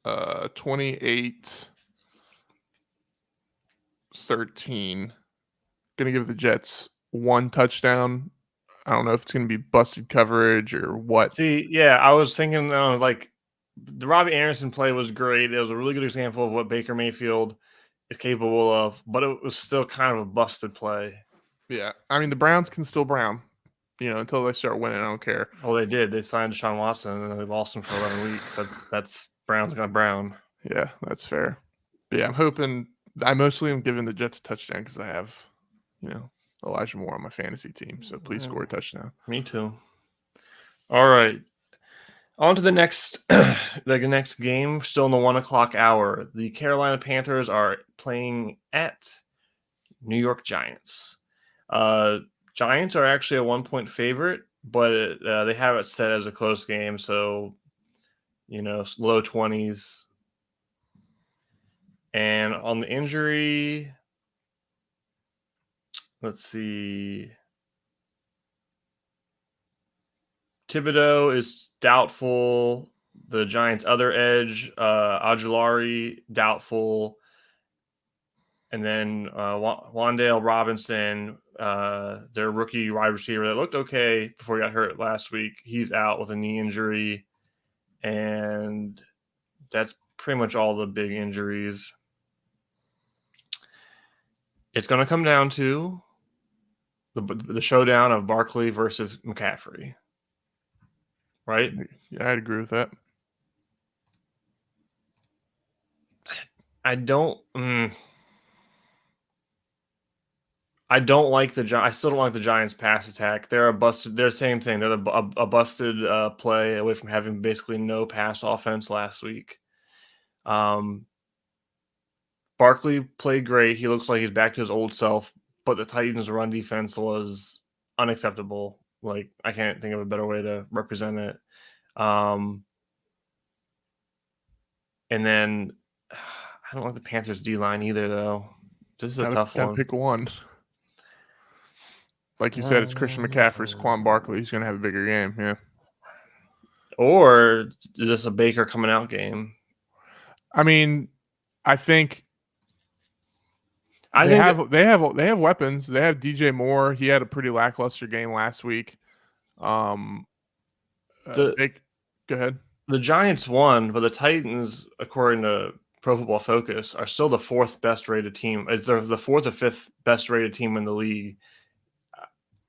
28-13. Gonna give the Jets one touchdown. I don't know if it's gonna be busted coverage or what. See, yeah, I was thinking like the Robbie Anderson play was great. It was a really good example of what Baker Mayfield is capable of, but it was still kind of a busted play. Yeah, I mean the Browns can still brown, until they start winning. I don't care. Well, they did. They signed Deshaun Watson and they lost him for 11 weeks. That's Brown's gonna Brown. Yeah, that's fair. But yeah, I'm hoping. I mostly am giving the Jets a touchdown because I have, Elijah Moore on my fantasy team. So please score a touchdown. Me too. All right. On to the next the next game, still in the 1:00 hour. The Carolina Panthers are playing at New York Giants. Giants are actually a 1-point favorite, but they have it set as a close game, so low 20s. And on the injury, let's see. Thibodeau is doubtful. The Giants' other edge, Aguilari, doubtful. And then Wan'Dale Robinson, their rookie wide receiver that looked okay before he got hurt last week, he's out with a knee injury. And that's pretty much all the big injuries. It's going to come down to the showdown of Barkley versus McCaffrey. Right? Yeah, I'd agree with that. I don't like I still don't like the Giants pass attack. They're the same thing. They're a busted play away from having basically no pass offense last week. Barkley played great. He looks like he's back to his old self, but the Titans' run defense was unacceptable. Like, I can't think of a better way to represent it. And then I don't like the Panthers' D-line either, though. This is a tough one. Pick one. Like you said, it's Christian McCaffrey, Saquon Barkley. He's going to have a bigger game, yeah. Or is this a Baker coming out game? I mean, I think they have weapons. They have DJ Moore. He had a pretty lackluster game last week. Go ahead. The Giants won, but the Titans, according to Pro Football Focus, are still the fourth best rated team. It's the fourth or fifth best rated team in the league.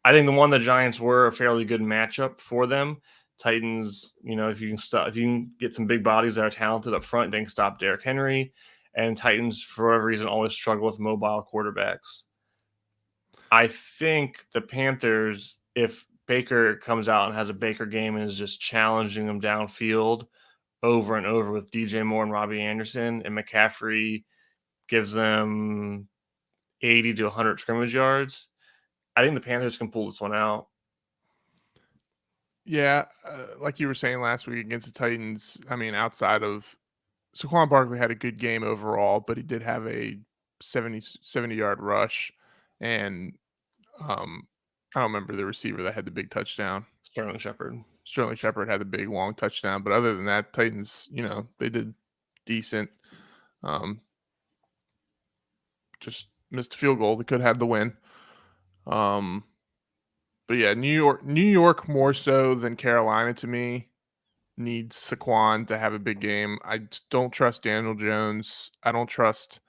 I think the Giants were a fairly good matchup for them. Titans, if you can get some big bodies that are talented up front, they can stop Derrick Henry. And Titans, for whatever reason, always struggle with mobile quarterbacks. I think the Panthers, if Baker comes out and has a Baker game and is just challenging them downfield over and over with DJ Moore and Robbie Anderson, and McCaffrey gives them 80 to 100 scrimmage yards, I think the Panthers can pull this one out. Yeah, like you were saying last week against the Titans, I mean, outside of Saquon Barkley had a good game overall, but he did have a 70-yard rush, and I don't remember the receiver that had the big touchdown. Sterling Shepard had the big long touchdown, but other than that, Titans, they did decent. Just missed a field goal. They could have the win. But yeah, New York more so than Carolina to me needs Saquon to have a big game. I don't trust Daniel Jones. I don't trust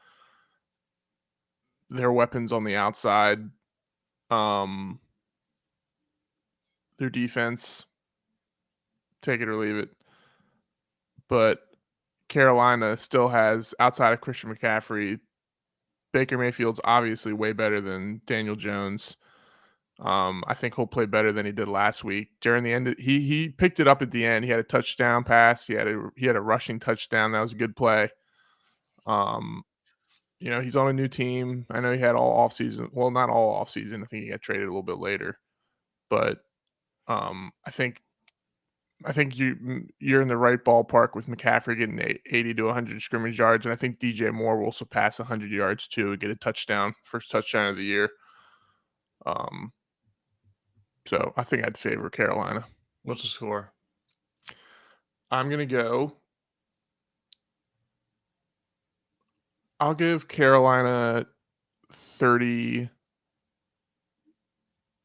their weapons on the outside. Their defense, take it or leave it. But Carolina still has, outside of Christian McCaffrey, Baker Mayfield's obviously way better than Daniel Jones. I think he'll play better than he did last week. During the end, he picked it up at the end. He had a touchdown pass. He had a rushing touchdown. That was a good play. He's on a new team. I know he had all offseason. Well, not all offseason. I think he got traded a little bit later. But I think you're in the right ballpark with McCaffrey getting 80 to 100 scrimmage yards, and I think DJ Moore will surpass 100 yards too and get a touchdown, first touchdown of the year. So I think I'd favor Carolina. What's the score? I'm going to go I'll give Carolina 30,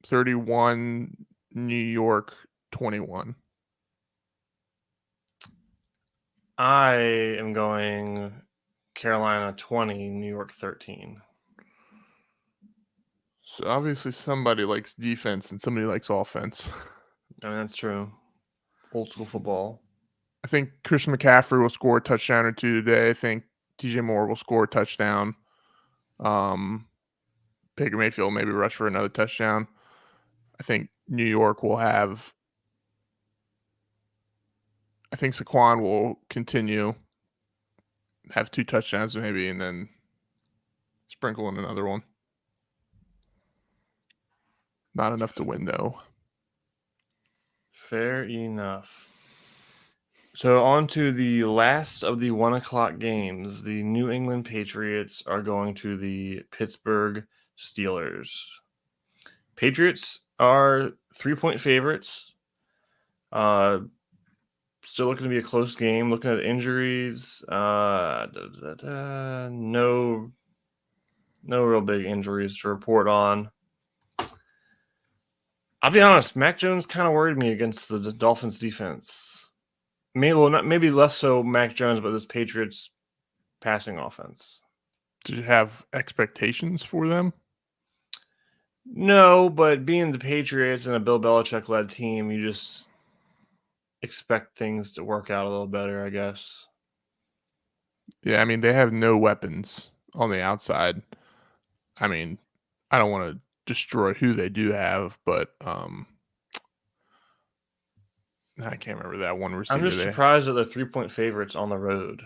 31, New York 21. I am going Carolina 20, New York 13. So obviously somebody likes defense and somebody likes offense. I mean, that's true. Old school football. I think Christian McCaffrey will score a touchdown or two today. I think DJ Moore will score a touchdown. Um, Baker Mayfield maybe rush for another touchdown. I think New York will have. I think Saquon will continue, have two touchdowns maybe, and then sprinkle in another one. Not enough to win though. Fair enough. So on to the last of the 1 o'clock games. The New England Patriots are going to the Pittsburgh Steelers. Patriots are 3-point favorites. Still looking to be a close game. Looking at injuries, no real big injuries to report on. I'll be honest, Mac Jones kind of worried me against the Dolphins defense. Maybe less so Mac Jones, but this Patriots passing offense. Did you have expectations for them? No, but being the Patriots and a Bill Belichick led team, you just expect things to work out a little better, I guess. Yeah, I mean they have no weapons on the outside. I mean, I don't want to destroy who they do have, but I can't remember that one I'm receiver just there. surprised that they're 3-point favorites on the road.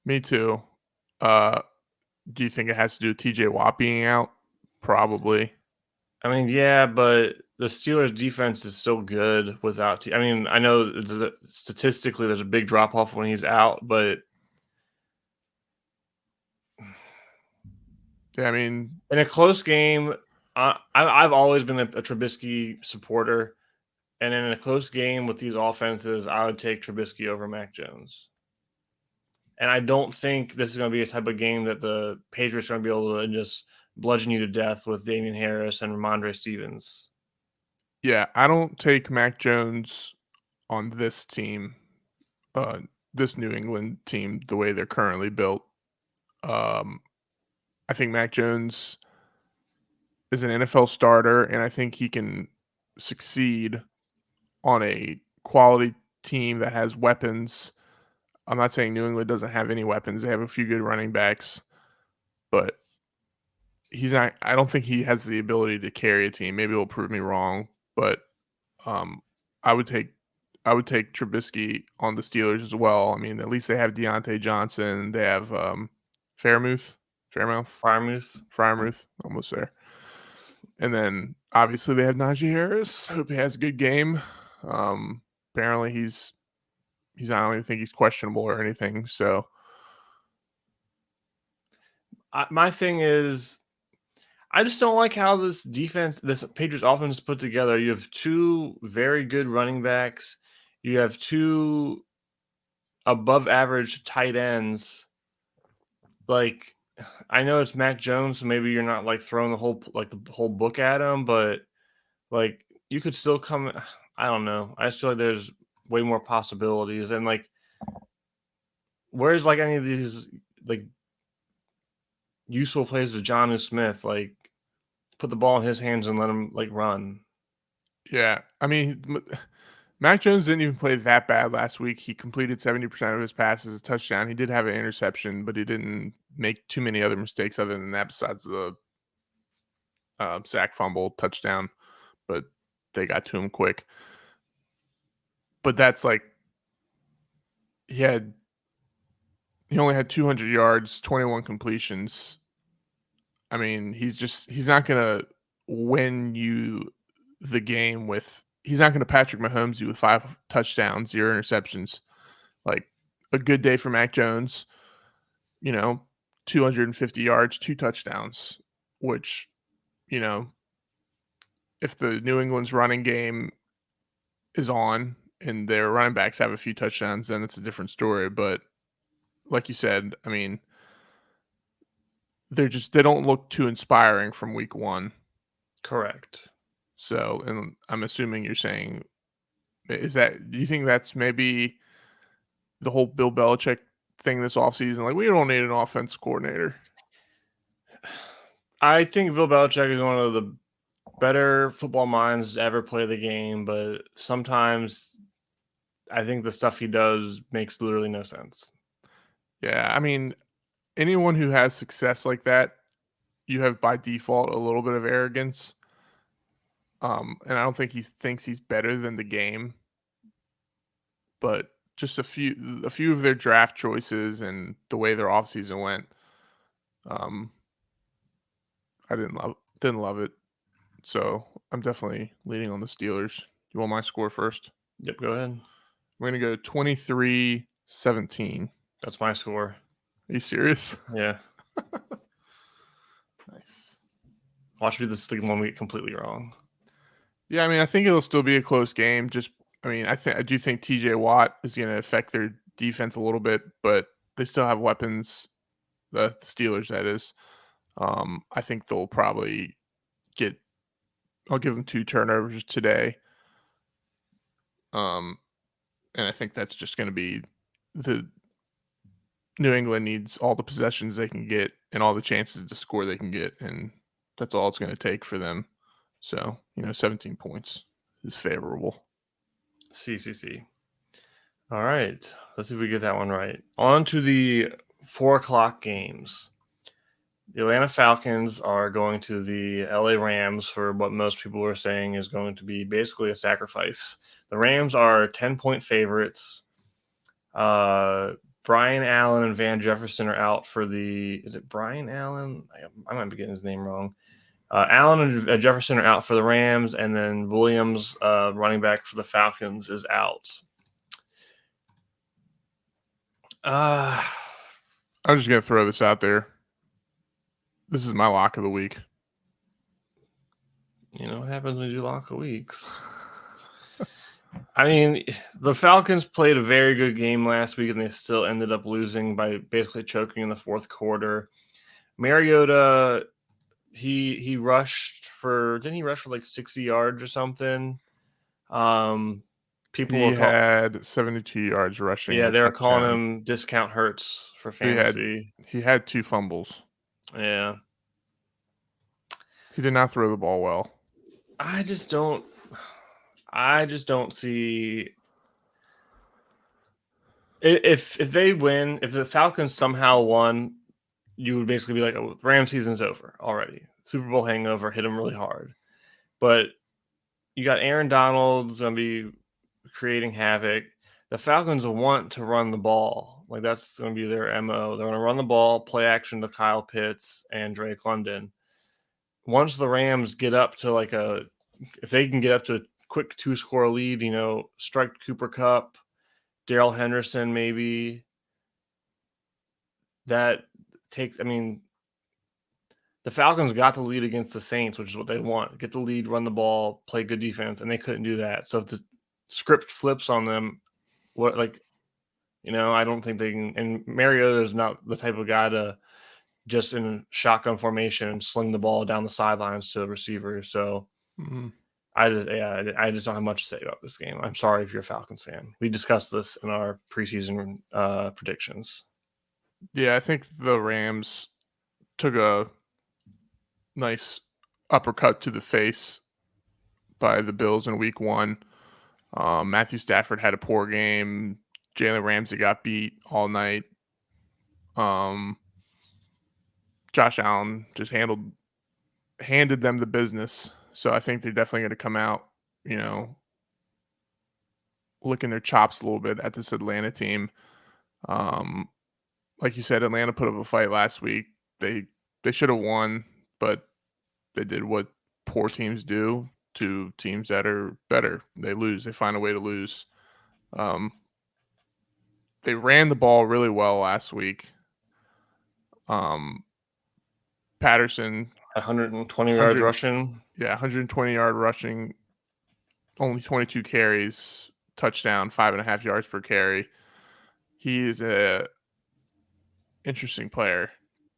Me too. Uh, do you think it has to do with TJ Watt being out? Probably. I mean, yeah, but the Steelers' defense is still good without. I mean, I know statistically there's a big drop off when he's out, but Yeah, I mean, in a close game, I've always been a Trubisky supporter, and in a close game with these offenses, I would take Trubisky over Mac Jones. And I don't think this is going to be a type of game that the Patriots are going to be able to just bludgeon you to death with Damian Harris and Ramondre Stevens. yeah, I don't take Mac Jones on this team, uh, this New England team, the way they're currently built. Um, I think Mac Jones is an NFL starter, and I think he can succeed on a quality team that has weapons. I'm not saying New England doesn't have any weapons. They have a few good running backs, but he's not. I don't think he has the ability to carry a team. Maybe he'll prove me wrong, but um, I would take Trubisky on the Steelers as well. I mean, at least they have Deontay Johnson. They have Fairmouth, Fairmouth, Fryermuth. Fryermuth, almost there. And then obviously they have Najee Harris. Hope he has a good game. Apparently he's I don't even think he's questionable or anything. So My thing is, I just don't like how this Patriots offense is put together. You have two very good running backs. You have two above average tight ends. Like, I know it's Mac Jones, so maybe you're not like throwing the whole book at him, but like you could still come. I don't know. I just feel like there's way more possibilities, and like, where's like any of these like useful plays to Jonnu Smith? Like, put the ball in his hands and let him like run. yeah, I mean, Mac Jones didn't even play that bad last week. He completed 70% of his passes, a touchdown. He did have an interception, but he didn't make too many other mistakes other than that, besides the sack fumble touchdown. But they got to him quick. But that's like he only had 200 yards, 21 completions. I mean, he's not gonna win you the game with. He's not gonna Patrick Mahomes you with 5 touchdowns, 0 interceptions. Like a good day for Mac Jones, 250 yards, 2 touchdowns, which, you know, if the New England's running game is on and their running backs have a few touchdowns, then it's a different story. But like you said, I mean, they don't look too inspiring from week 1. Correct. So, and I'm assuming you're saying, do you think that's maybe the whole Bill Belichick thing this offseason? Like, we don't need an offense coordinator. I think Bill Belichick is one of the better football minds to ever play the game, but sometimes I think the stuff he does makes literally no sense. Yeah, I mean, anyone who has success like that, you have by default a little bit of arrogance. And I don't think he thinks he's better than the game, but just a few of their draft choices and the way their offseason went, um, I didn't love it. So I'm definitely leaning on the Steelers. You want my score first? Yep, go ahead. We're gonna go 23-17. That's my score. Are you serious? Yeah. Nice. Watch me this thing 1 week completely wrong. Yeah, I mean, I think it'll still be a close game. I do think TJ Watt is going to affect their defense a little bit, but they still have weapons. The Steelers, that is. I think they'll probably get. I'll give them 2 turnovers today. And I think that's just going to be the New England needs all the possessions they can get and all the chances to score they can get, and that's all it's going to take for them. So 17 points is favorable. CCC. All right. Let's see if we get that one right. On to the 4:00 games. The Atlanta Falcons are going to the LA Rams for what most people are saying is going to be basically a sacrifice. The Rams are 10-point favorites. Brian Allen and Van Jefferson are out for the. Is it Brian Allen? I might be getting his name wrong. Allen and Jefferson are out for the Rams, and then Williams, running back for the Falcons, is out. I'm just going to throw this out there. This is my lock of the week. You know what happens when you do lock of weeks. I mean, the Falcons played a very good game last week, and they still ended up losing by basically choking in the fourth quarter. Mariota, he rushed for, didn't he rush for like 60 yards or something? He had 72 yards rushing. Yeah, they were calling him discount Hurts for fantasy. He had 2 fumbles. Yeah. He did not throw the ball well. I just don't see if they win, if the Falcons somehow won, you would basically be like, oh, Ram season's over already. Super Bowl hangover, hit them really hard. But you got Aaron Donald's going to be creating havoc. The Falcons want to run the ball. Like, that's going to be their MO. They're going to run the ball, play action to Kyle Pitts and Drake London. Once the Rams get up to if they can get up to a quick 2-score lead, strike Cooper Kupp, Darrell Henderson, maybe that takes. I mean, the Falcons got the lead against the Saints, which is what they want. Get the lead, run the ball, play good defense, and they couldn't do that. So if the script flips on them, I don't think they can. And Mariota is not the type of guy to just in shotgun formation and sling the ball down the sidelines to the receiver. So I just don't have much to say about this game. I'm sorry if you're a Falcons fan. We discussed this in our preseason predictions. Yeah, I think the Rams took a nice uppercut to the face by the Bills in week 1. Matthew Stafford had a poor game. Jalen Ramsey got beat all night. Josh Allen just handed them the business. So I think they're definitely going to come out, licking their chops a little bit at this Atlanta team. Like you said, Atlanta put up a fight last week. They should have won, but they did what poor teams do to teams that are better. They lose. They find a way to lose. They ran the ball really well last week. Patterson 120 yards rushing. Yeah, 120-yard rushing, only 22 carries, touchdown, 5.5 yards per carry. He is a interesting player.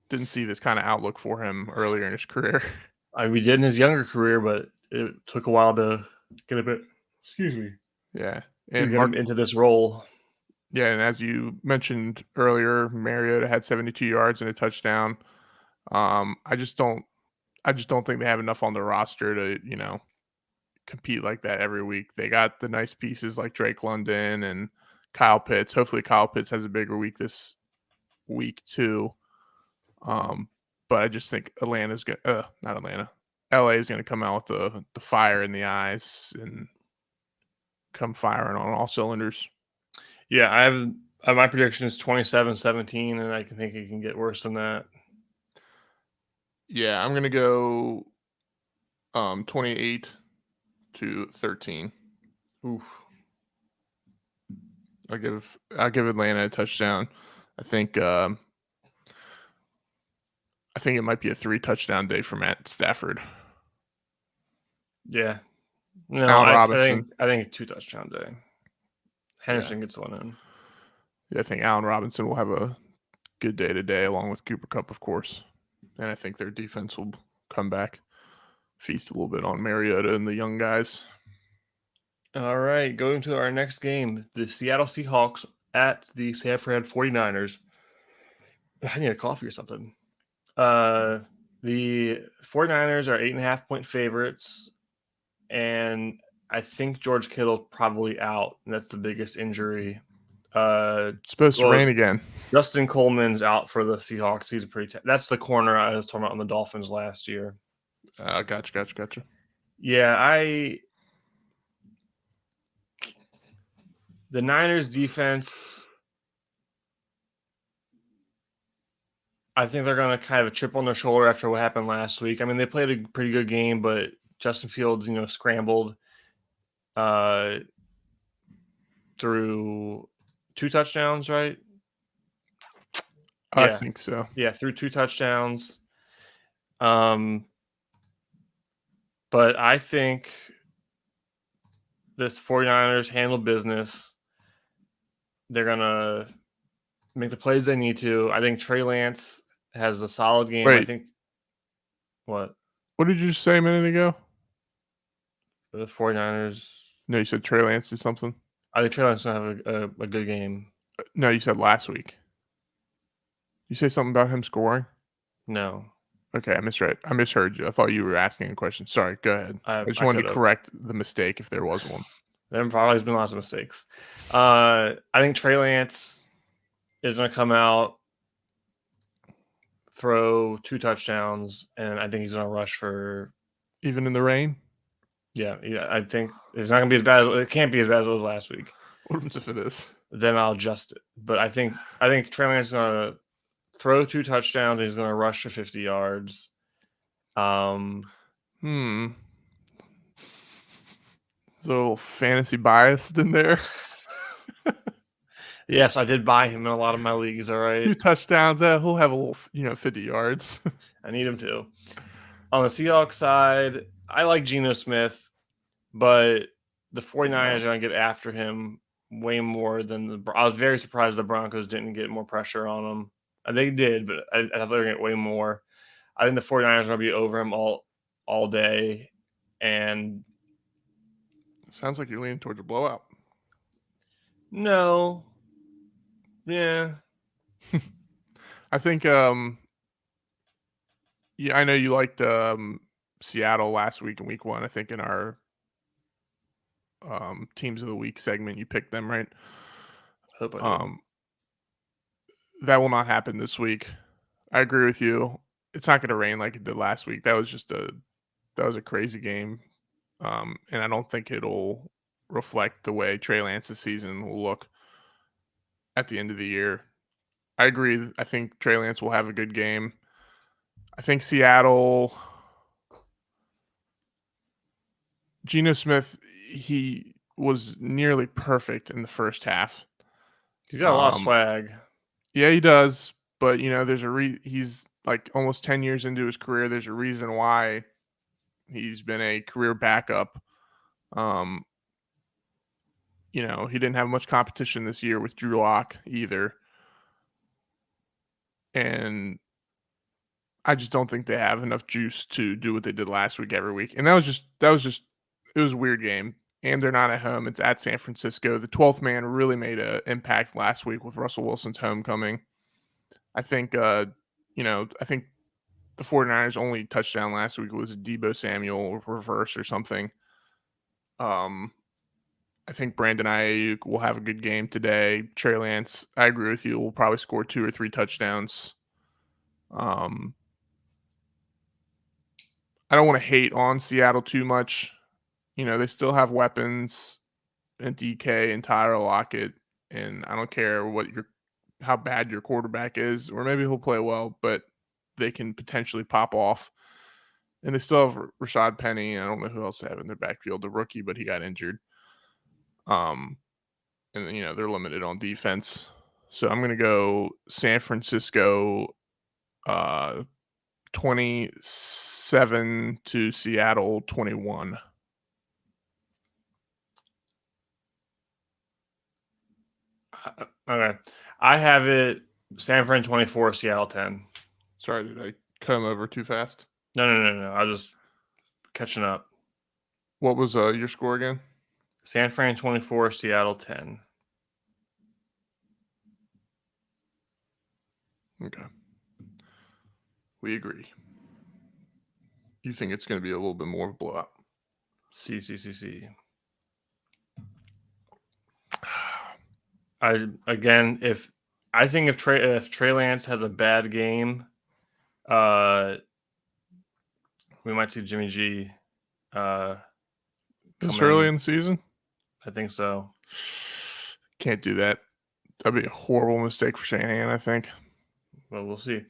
didn't see this kind of outlook for him earlier in his career. We did in his younger career, but it took a while to get a bit. Excuse me. Yeah, To and get him into this role. Yeah, and as you mentioned earlier, Mariota had 72 yards and a touchdown. I just don't think they have enough on the roster to, compete like that every week. They got the nice pieces like Drake London and Kyle Pitts. Hopefully Kyle Pitts has a bigger week this week too. But I just think not Atlanta. LA is gonna come out with the fire in the eyes and come firing on all cylinders. Yeah, I have my prediction is 27-17, and I think it can get worse than that. Yeah, I'm gonna go 28-13. Oof. I'll give Atlanta a touchdown. I think it might be a 3-touchdown day for Matt Stafford. Yeah. No, Allen I Robinson. think 2-touchdown day. Henderson gets one in. Yeah, I think Allen Robinson will have a good day today, along with Cooper Kupp, of course. And I think their defense will come back, feast a little bit on Mariota and the young guys. All right, going to our next game, the Seattle Seahawks at the Sanford 49ers. I need a coffee or something. The 49ers are 8.5-point favorites, and I think George Kittle's probably out, and that's the biggest injury. It's supposed to rain again. Justin Coleman's out for the Seahawks. He's a pretty that's the corner I was talking about on the Dolphins last year. Gotcha. Yeah, the Niners defense, I think they're going to kind of a chip on their shoulder after what happened last week. I mean, they played a pretty good game, but Justin Fields, scrambled through 2 touchdowns, right? I think so. Yeah, through 2 touchdowns. But I think this 49ers handle business. They're going to make the plays they need to. I think Trey Lance has a solid game. Wait. I think what? What did you say a minute ago? The 49ers. No, you said Trey Lance did something. I think Trey Lance is going to have a good game. No, you said last week. You say something about him scoring? No. Okay, I misheard you. I thought you were asking a question. Sorry, go ahead. I just wanted to correct the mistake if there was one. There have always been lots of mistakes. I think Trey Lance is going to come out, throw 2 touchdowns, and I think he's going to rush for. Even in the rain? Yeah. I think it's not going to be as bad. It can't be as bad as it was last week. What happens if it is? Then I'll adjust it. But I think Trey Lance is going to throw 2 touchdowns. And he's going to rush for 50 yards. There's a little fantasy bias in there. Yes, I did buy him in a lot of my leagues. All right, 2 touchdowns. He'll have a little, 50 yards. I need him to. On the Seahawks side, I like Geno Smith, but the 49ers are going to get after him way more than I was very surprised the Broncos didn't get more pressure on him. They did, but I thought they were going to get way more. I think the 49ers are going to be over him all day. And sounds like you're leaning towards a blowout. No. Yeah. I think I know you liked Seattle last week in week 1. I think in our teams of the week segment you picked them, right? Hope I did. That will not happen this week. I agree with you. It's not going to rain like it did last week. That was a crazy game. And I don't think it'll reflect the way Trey Lance's season will look at the end of the year. I agree. I think Trey Lance will have a good game. I think Seattle, Geno Smith, he was nearly perfect in the first half. He's got a lot of swag. Yeah, he does. But, there's he's like almost 10 years into his career. There's a reason why he's been a career backup. He didn't have much competition this year with Drew Lock either. And I just don't think they have enough juice to do what they did last week every week. And that was just it was a weird game. And they're not at home. It's at San Francisco. The 12th man really made an impact last week with Russell Wilson's homecoming. I think I think the 49ers only touchdown last week was a Debo Samuel reverse or something. I think Brandon Ayuk will have a good game today. Trey Lance, I agree with you, will probably score 2 or 3 touchdowns. I don't want to hate on Seattle too much. They still have weapons and DK and Tyler Lockett, and I don't care how bad your quarterback is, or maybe he'll play well, but they can potentially pop off. And they still have Rashad Penny. I don't know who else they have in their backfield, the rookie, but he got injured. And they're limited on defense. So I'm going to go San Francisco 27 to Seattle 21. Okay. I have it San Fran 24, Seattle 10. Sorry, did I come over too fast? No. I was just catching up. What was your score again? San Fran 24, Seattle 10. Okay. We agree. You think it's going to be a little bit more of a blowout? C. If Trey Lance has a bad game, we might see Jimmy G. This early in the season? I think so. Can't do that. That'd be a horrible mistake for Shanahan, I think. Well, we'll see.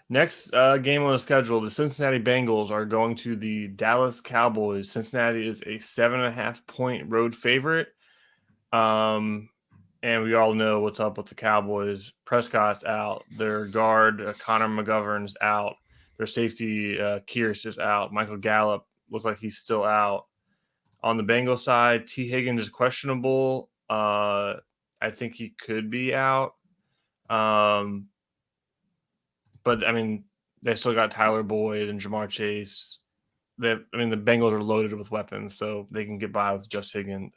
Next game on the schedule, the Cincinnati Bengals are going to the Dallas Cowboys. Cincinnati is a 7.5-point road favorite. And we all know what's up with the Cowboys. Prescott's out. Their guard, Connor McGovern's out. Their safety, Kearse, is out. Michael Gallup looked like he's still out. On the Bengals side, T. Higgins is questionable. I think he could be out. But, I mean, they still got Tyler Boyd and Jamar Chase. The Bengals are loaded with weapons, so they can get by with just Higgins.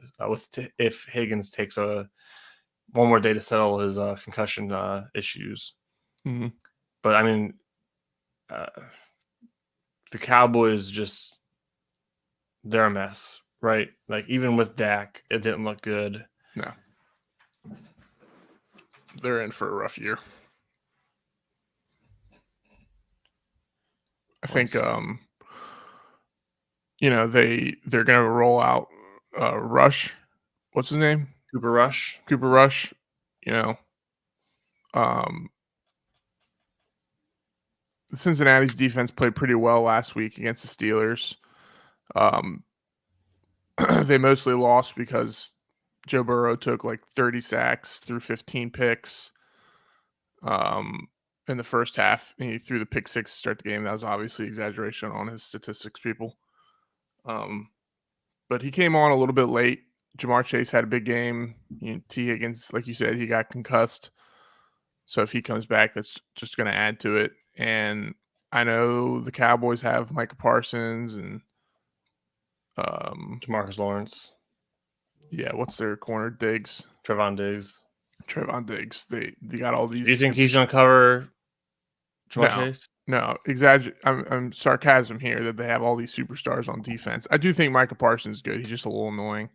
If Higgins takes one more day to settle his concussion issues. Mm-hmm. But, the Cowboys they're a mess, right? Like, even with Dak, it didn't look good. No. They're in for a rough year. I think they're going to roll out Rush. What's his name? Cooper Rush. Cincinnati's defense played pretty well last week against the Steelers. They mostly lost because Joe Burrow took like 30 sacks, threw 15 picks in the first half. And he threw the pick 6 to start the game. That was obviously exaggeration on his statistics, people. But he came on a little bit late. Jamar Chase had a big game. T. Higgins, like you said, he got concussed. So if he comes back, that's just going to add to it. And I know the Cowboys have Micah Parsons and Demarcus Lawrence. Yeah, what's their corner? Diggs. Trevon Diggs. They got all these. Do you think he's going to cover Jamar Chase? No, I'm sarcasm here that they have all these superstars on defense. I do think Micah Parsons is good. He's just a little annoying.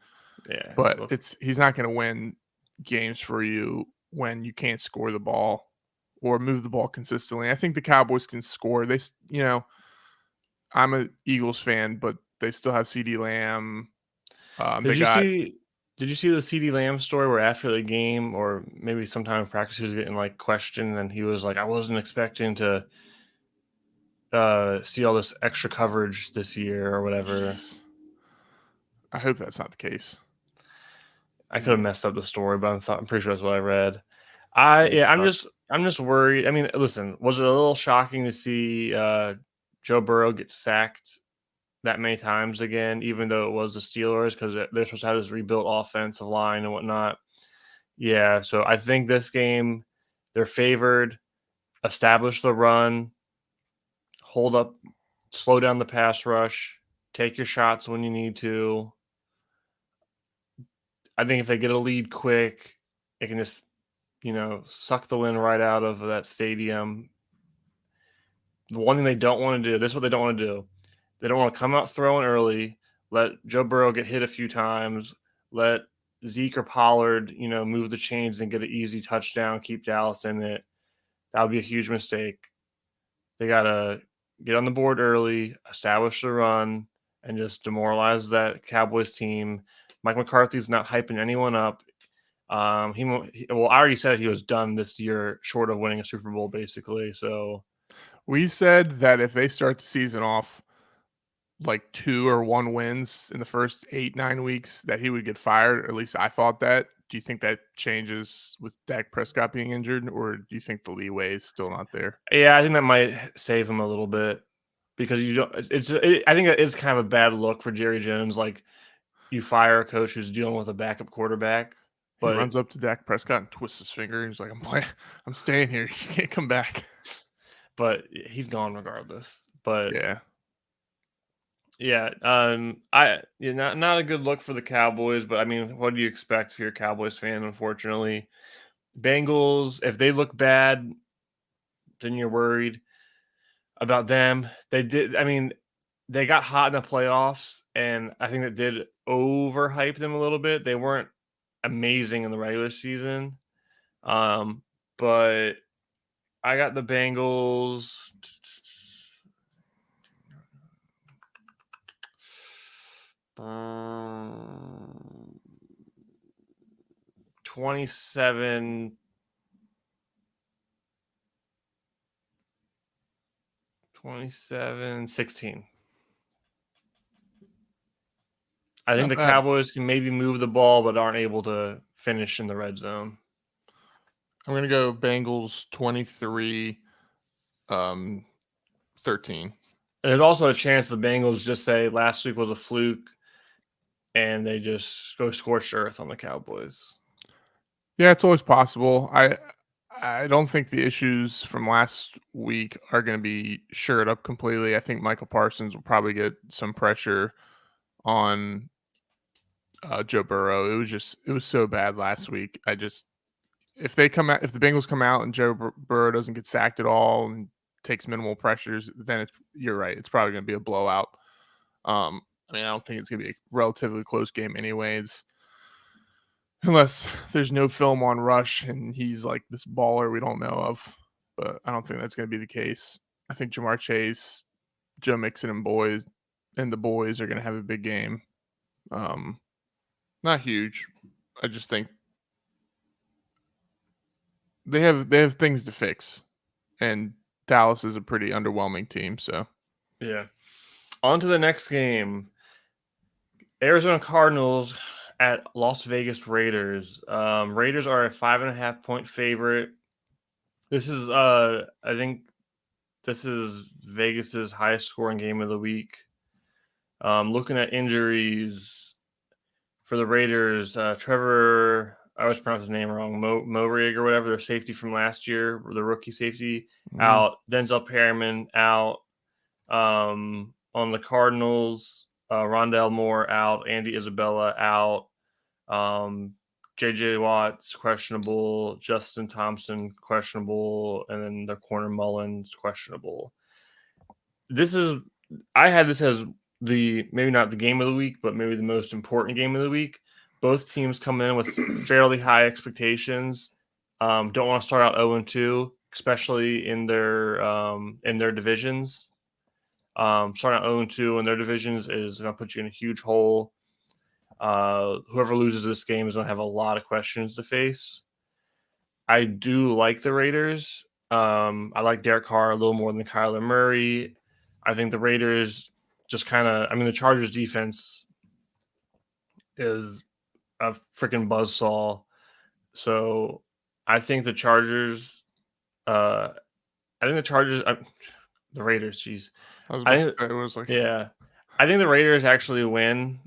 Yeah. But he's not going to win games for you when you can't score the ball or move the ball consistently. I think the Cowboys can score. I'm an Eagles fan, but they still have CeeDee Lamb. Did you see the CeeDee Lamb story where after the game or maybe sometime in practice he was getting like questioned and he was like, I wasn't expecting to see all this extra coverage this year or whatever. I hope that's not the case. I could have messed up the story, but I'm pretty sure that's what I read. I'm just worried. I mean, listen, was it a little shocking to see Joe Burrow get sacked that many times again, even though it was the Steelers, because they're supposed to have this rebuilt offensive line and whatnot? Yeah, so I think this game they're favored. Establish the run. hold up, slow down the pass rush, take your shots when you need to. I think if they get a lead quick, it can just, suck the wind right out of that stadium. The one thing they don't want to do, this is what they don't want to do. They don't want to come out throwing early, let Joe Burrow get hit a few times, let Zeke or Pollard, move the chains and get an easy touchdown, keep Dallas in it. That would be a huge mistake. They got to get on the board early, establish the run, and just demoralize that Cowboys team. Mike McCarthy's not hyping anyone up. I already said he was done this year, short of winning a Super Bowl, basically. So We said that if they start the season off like 2 or 1 wins in the first 8-9 weeks, that he would get fired. Or at least I thought that. Do you think that changes with Dak Prescott being injured, or do you think the leeway is still not there? yeah, I think that might save him a little bit because you don't. I think it is kind of a bad look for Jerry Jones. Like you fire a coach who's dealing with a backup quarterback, He but runs up to Dak Prescott and twists his finger. He's like, I'm staying here. You can't come back. but he's gone regardless. But Yeah. yeah, not a good look for the Cowboys. But I mean, what do you expect if you're a Cowboys fan? Unfortunately, Bengals, if they look bad, then you're worried about them. They did. I mean, they got hot in the playoffs, and I think that did overhype them a little bit. They weren't amazing in the regular season, but I got the Bengals. 27 16. I think Not the bad. Cowboys can maybe move the ball, but aren't able to finish in the red zone. I'm gonna go Bengals 23, 13. There's also a chance the Bengals just say last week was a fluke and they just go scorched earth on the Cowboys. Yeah, it's always possible. I don't think the issues from last week are going to be shored up completely. I think Michael Parsons will probably get some pressure on Joe Burrow. It was so bad last week. If the Bengals come out and Joe Burrow doesn't get sacked at all and takes minimal pressures, then you're right. It's probably going to be a blowout. I don't think it's going to be a relatively close game anyways. Unless there's no film on Rush and he's like this baller we don't know of. But I don't think that's going to be the case. I think Jamar Chase, Joe Mixon, and the boys are going to have a big game. Not huge. I just think they have things to fix, and Dallas is a pretty underwhelming team. So yeah. On to the next game. Arizona Cardinals at Las Vegas Raiders. Raiders are a 5.5-point favorite. This is I think this is Vegas's highest scoring game of the week. Looking at injuries for the Raiders, Trevor, I always pronounce his name wrong, Morig or whatever, their safety from last year, the rookie safety, out. Denzel Perryman out. On the Cardinals, Rondell Moore out. Andy Isabella out. J.J. Watt's questionable. Justin Thompson questionable. And then their corner Mullins questionable. I had this as maybe not the game of the week, but maybe the most important game of the week. Both teams come in with fairly high expectations. Don't want to start out 0-2, especially in their divisions. Starting out 0-2 in their divisions is going to put you in a huge hole. Whoever loses this game is going to have a lot of questions to face. I do like the Raiders. I like Derek Carr a little more than Kyler Murray. I think the Raiders just the Chargers defense is a freaking buzzsaw. So I think the Chargers, the Raiders, geez. I was about to say, it was like, yeah. I think the Raiders actually win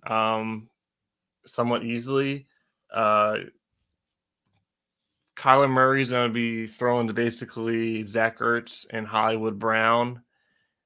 somewhat easily. Kyler Murray is going to be throwing to basically Zach Ertz and Hollywood Brown.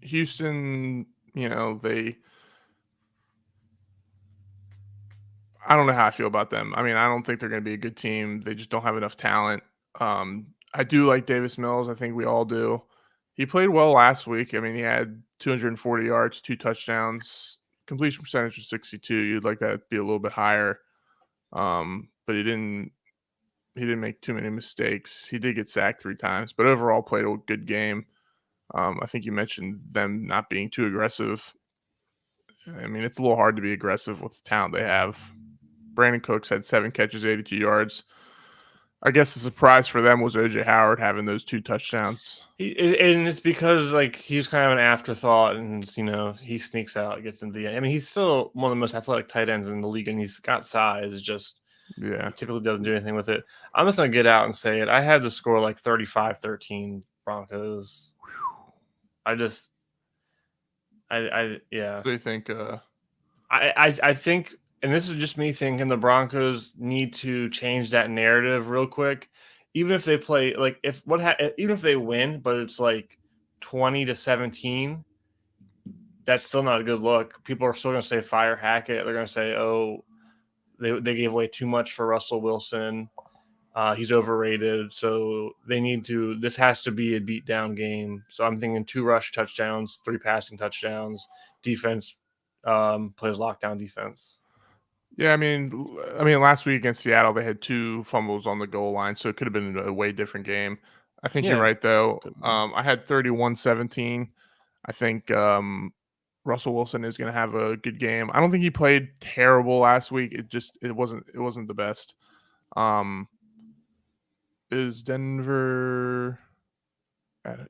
Houston, I don't know how I feel about them. I mean, I don't think they're going to be a good team. They just don't have enough talent. I do like Davis Mills. I think we all do. He played well last week. I mean, he had 240 yards, 2 touchdowns, completion percentage was 62. You'd like that to be a little bit higher. But he didn't make too many mistakes. He did get sacked 3 times, but overall played a good game. I think you mentioned them not being too aggressive. I mean, it's a little hard to be aggressive with the talent they have. Brandon Cooks had 7 catches, 82 yards. I guess the surprise for them was OJ Howard having those 2 touchdowns. And it's because like he's kind of an afterthought, and he sneaks out, gets into the. I mean, he's still one of the most athletic tight ends in the league, and he's got size. Just Yeah. he typically doesn't do anything with it. I'm just gonna get out and say it. I had the score like 35-13 Broncos. Yeah. They think I think, and this is just me thinking, the Broncos need to change that narrative real quick. Even if they play like even if they win, but it's like 20-17, that's still not a good look. People are still going to say fire Hackett. They're going to say, oh, they gave away too much for Russell Wilson. He's overrated. So they need to. This has to be a beat down game. So I'm thinking 2 rush touchdowns, 3 passing touchdowns. Defense plays lockdown defense. Yeah, I mean, last week against Seattle, they had 2 fumbles on the goal line, so it could have been a way different game. I think you're Yeah. right, though. I had 31-17. I think Russell Wilson is going to have a good game. I don't think he played terrible last week. It wasn't the best. Is Denver?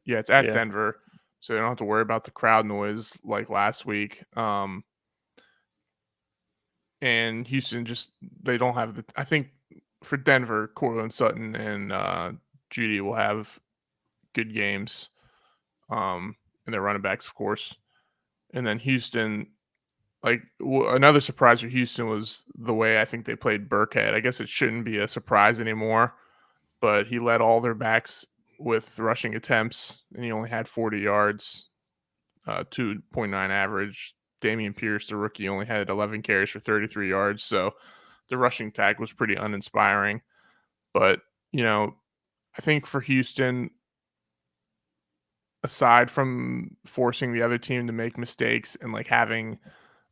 It's at Denver, so they don't have to worry about the crowd noise like last week. And Houston they don't have I think for Denver, Cortland Sutton and Judy will have good games. And their running backs, of course. And then Houston, another surprise for Houston was the way I think they played Burkhead. I guess it shouldn't be a surprise anymore, but he led all their backs with rushing attempts, and he only had 40 yards, 2.9 average. Damian Pierce, the rookie, only had 11 carries for 33 yards. So the rushing tag was pretty uninspiring. But, I think for Houston, aside from forcing the other team to make mistakes and having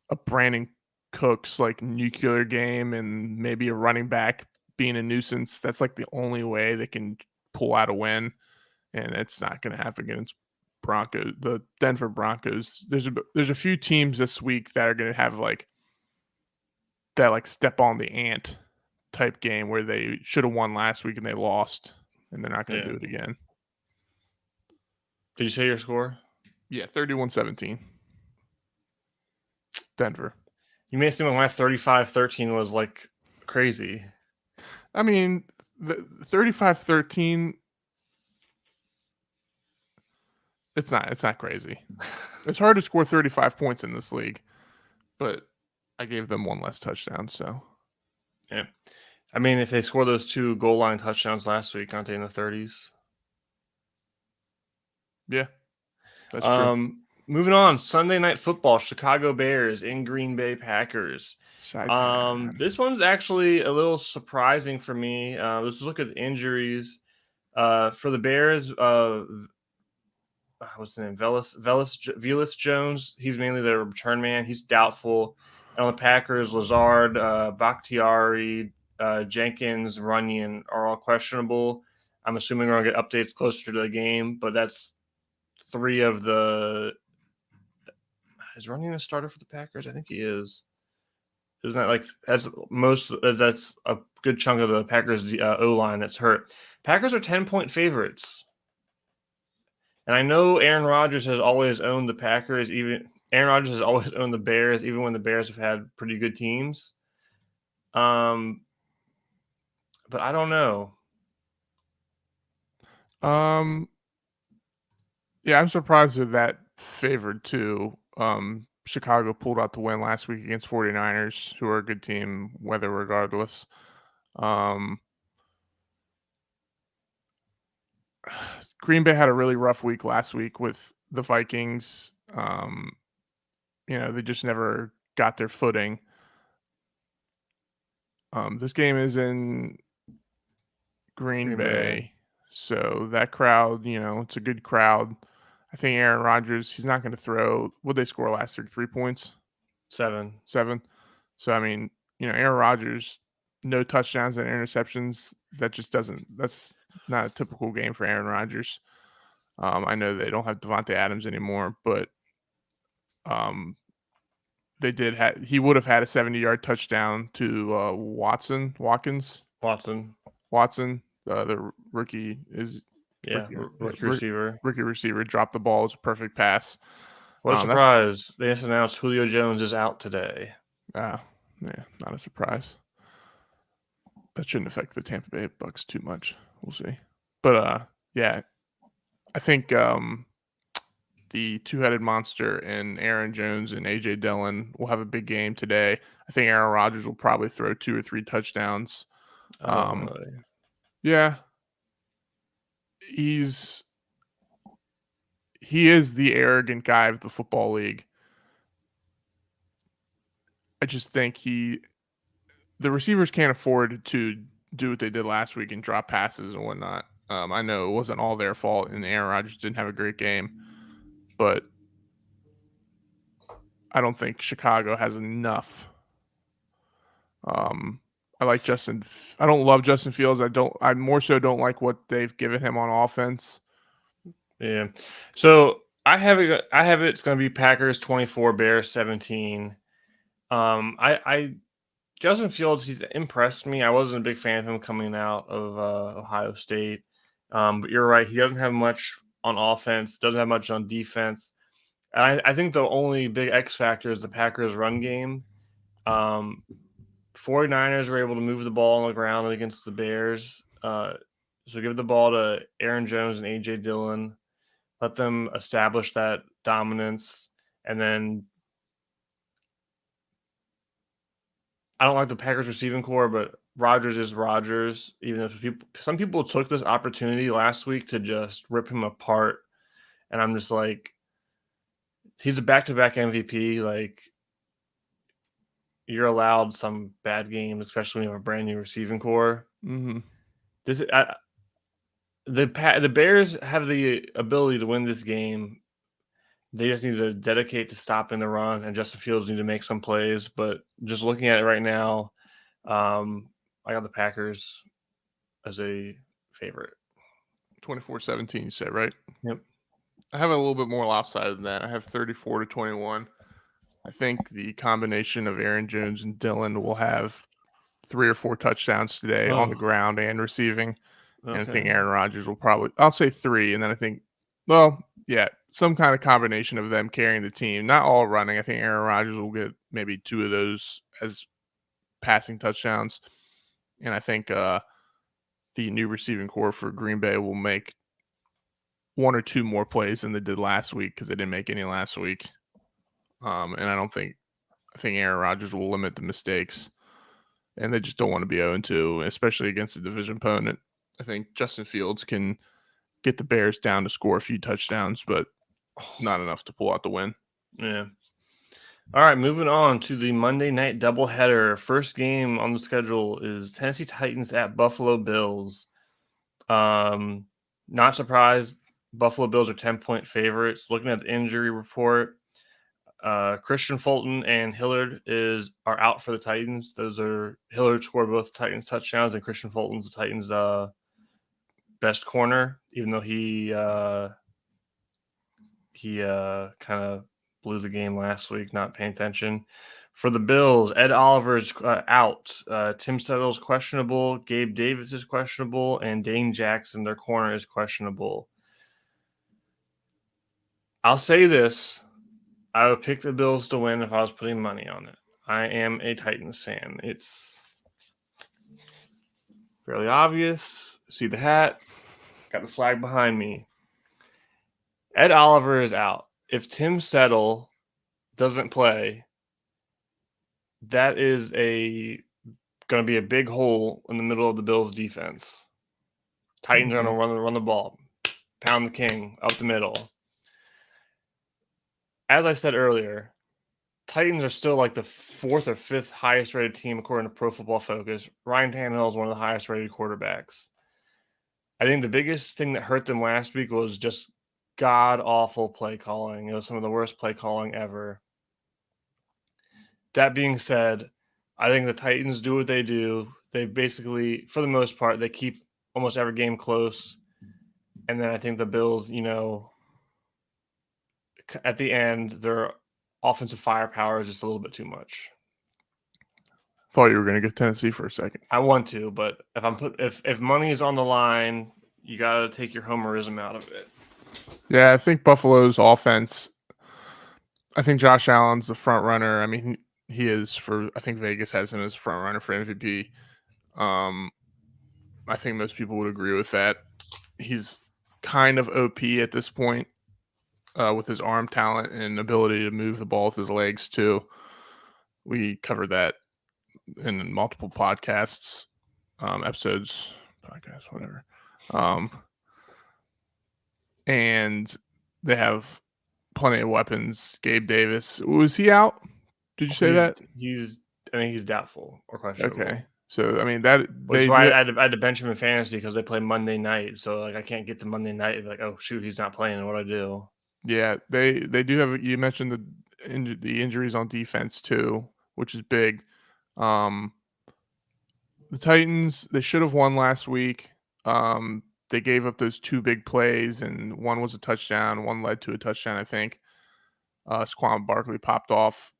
a Brandon Cooks nuclear game and maybe a running back being a nuisance, that's the only way they can pull out a win. And it's not going to happen against the Denver Broncos. There's a few teams this week that are going to have that step on the ant type game where they should have won last week and they lost, and they're not going to do it again. Did you say your score? Yeah, 31-17. Denver. You made it seem like my 35-13 was crazy. I mean, the 35-13. It's not crazy. It's hard to score 35 points in this league, but I gave them 1 less touchdown, so. Yeah. I mean, if they score those 2 goal line touchdowns last week, aren't they in the 30s? Yeah, that's true. Moving on, Sunday Night Football, Chicago Bears in Green Bay Packers. This one's actually a little surprising for me. Let's look at injuries. For the Bears, what's his name? Velus Jones. He's mainly the return man. He's doubtful. And on the Packers, Lazard, Bakhtiari, Jenkins, Runyon are all questionable. I'm assuming we're going to get updates closer to the game, but that's 3 of the. Is Runyon a starter for the Packers? I think he is. Isn't that that's a good chunk of the Packers O-line that's hurt. Packers are 10-point favorites. And I know Aaron Rodgers has always owned the Packers. Aaron Rodgers has always owned the Bears, even when the Bears have had pretty good teams. But I don't know. Yeah, I'm surprised they're that favored too. Chicago pulled out the win last week against 49ers, who are a good team, weather regardless. Green Bay had a really rough week last week with the Vikings. They just never got their footing. This game is in Green Bay. So that crowd, it's a good crowd. I think Aaron Rodgers, he's not going to throw. Would they score last year? 3 points? 7. 7. So, I mean, Aaron Rodgers, no touchdowns and interceptions. That's not a typical game for Aaron Rodgers. I know they don't have Devontae Adams anymore, but he would have had a 70-yard touchdown to Watkins. Watson, the rookie is rookie receiver. Rookie receiver dropped the ball. It was a perfect pass. What a surprise. They just announced Julio Jones is out today. Yeah, not a surprise. That shouldn't affect the Tampa Bay Bucks too much. We'll see. But yeah, I think the two-headed monster and Aaron Jones and A.J. Dillon will have a big game today. I think Aaron Rodgers will probably throw 2 or 3 touchdowns. Yeah. He is the arrogant guy of the football league. I just think the receivers can't afford to do what they did last week and drop passes and whatnot. I know it wasn't all their fault and Aaron Rodgers didn't have a great game, but I don't think Chicago has enough. I like Justin. I don't love Justin Fields. I more so don't like what they've given him on offense. Yeah. So I have it. It's going to be Packers 24, Bears 17. Justin Fields, he's impressed me. I wasn't a big fan of him coming out of Ohio State. But you're right. He doesn't have much on offense. Doesn't have much on defense. And I think the only big X factor is the Packers run game. 49ers were able to move the ball on the ground against the Bears. So give the ball to Aaron Jones and A.J. Dillon. Let them establish that dominance. And then I don't like the Packers receiving core, but Rodgers is Rodgers. Even if some people took this opportunity last week to just rip him apart. And I'm just like, he's a back-to-back MVP. Like, you're allowed some bad games, especially when you have a brand new receiving core. Mm-hmm. The Bears have the ability to win this game. They just need to dedicate to stopping the run, and Justin Fields need to make some plays. But just looking at it right now, I got the Packers as a favorite. 24-17, you said, right? Yep. I have a little bit more lopsided than that. I have 34-21. I think the combination of Aaron Jones and Dillon will have 3 or 4 touchdowns today on the ground and receiving. Okay. And I think Aaron Rodgers will I'll say 3. And then I think, some kind of combination of them carrying the team. Not all running. I think Aaron Rodgers will get maybe 2 of those as passing touchdowns. And I think the new receiving core for Green Bay will make 1 or 2 more plays than they did last week because they didn't make any last week. And I think Aaron Rodgers will limit the mistakes. And they just don't want to be 0-2, especially against a division opponent. I think Justin Fields can get the Bears down to score a few touchdowns, but not enough to pull out the win. Yeah. All right, moving on to the Monday night doubleheader. First game on the schedule is Tennessee Titans at Buffalo Bills. Not surprised, Buffalo Bills are 10-point favorites. Looking at the injury report, Christian Fulton and Hillard are out for the Titans. Hillard scored both Titans touchdowns, and Christian Fulton's the Titans' best corner, even though he kind of blew the game last week, not paying attention. For the Bills, Ed Oliver's out. Tim Settle's questionable. Gabe Davis is questionable. And Dane Jackson, their corner, is questionable. I'll say this. I would pick the Bills to win if I was putting money on it. I am a Titans fan. It's fairly obvious. See the hat. Got the flag behind me. Ed Oliver is out. If Tim Settle doesn't play, that is going to be a big hole in the middle of the Bills' defense. Titans are going to run the ball, pound the king up the middle. as I said earlier, Titans are still like the 4th or 5th highest rated team according to Pro Football Focus. Ryan Tannehill is one of the highest rated quarterbacks. I think the biggest thing that hurt them last week was just god awful play calling. It was some of the worst play calling ever. That being said, I think the Titans do what they do. They basically, for the most part, they keep almost every game close. And then I think the Bills, at the end, their offensive firepower is just a little bit too much. Thought you were going to get Tennessee for a second. I want to, but if money is on the line, you got to take your homerism out of it. Yeah, I think Buffalo's offense. I think Josh Allen's the front runner. I mean, he is for. I think Vegas has him as a front runner for MVP. I think most people would agree with that. He's kind of OP at this point with his arm talent and ability to move the ball with his legs too. We covered that in multiple podcasts, episodes, podcasts, whatever. And they have plenty of weapons. Gabe Davis, was he out? Did you say that? I think he's doubtful or questionable. Okay, so I mean that. Which is why I had to bench him in fantasy because they play Monday night. So like I can't get to Monday night and be like, oh shoot, he's not playing. What do I do? Yeah, they do have. You mentioned the injuries on defense too, which is big. The Titans, they should have won last week. They gave up those 2 big plays, and one was a touchdown. One led to a touchdown, I think. Saquon Barkley popped off.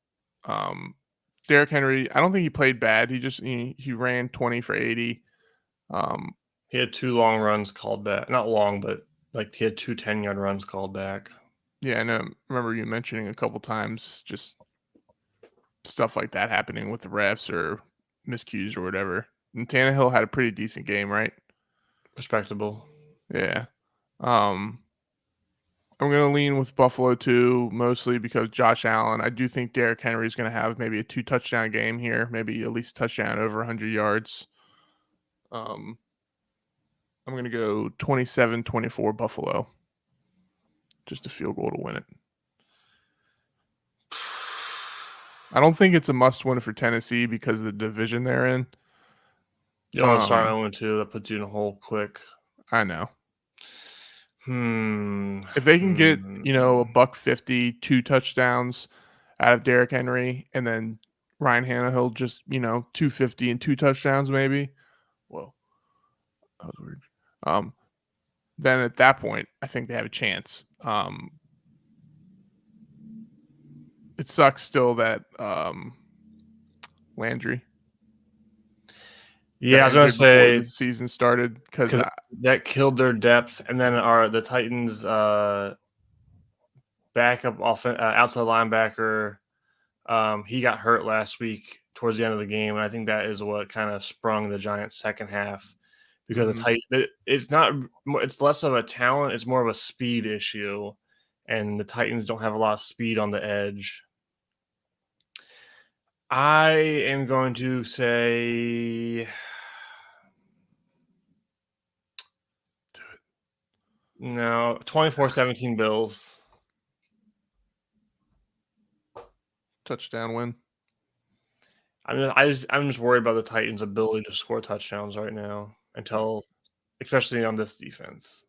Derrick Henry, I don't think he played bad. He ran 20 for 80. He had 2 long runs called back. Not long, but like he had 2 10-yard runs called back. Yeah, I know. Remember you mentioning a couple times just stuff like that happening with the refs or miscues or whatever. And Tannehill had a pretty decent game, right? Respectable. Yeah. I'm going to lean with Buffalo too, mostly because Josh Allen. I do think Derrick Henry is going to have maybe a 2-touchdown game here, maybe at least a touchdown over 100 yards. I'm going to go 27-24 Buffalo. Just a field goal to win it. I don't think it's a must-win for Tennessee because of the division they're in. You don't want to start 0-2. That puts you in a hole quick. I know. If they can get, $150, 2 touchdowns out of Derrick Henry, and then Ryan Tannehill just, 250 and 2 touchdowns maybe. Whoa. That was weird. Then at that point, I think they have a chance. It sucks still that Landry. Yeah, I was going to say the season started because that killed their depth, and then the Titans backup outside linebacker. He got hurt last week towards the end of the game, and I think that is what kind of sprung the Giants' second half because it's less of a talent, it's more of a speed issue, and the Titans don't have a lot of speed on the edge. I am going to say no, 24-17 Bills. Touchdown win. I'm just worried about the Titans' ability to score touchdowns right now especially on this defense.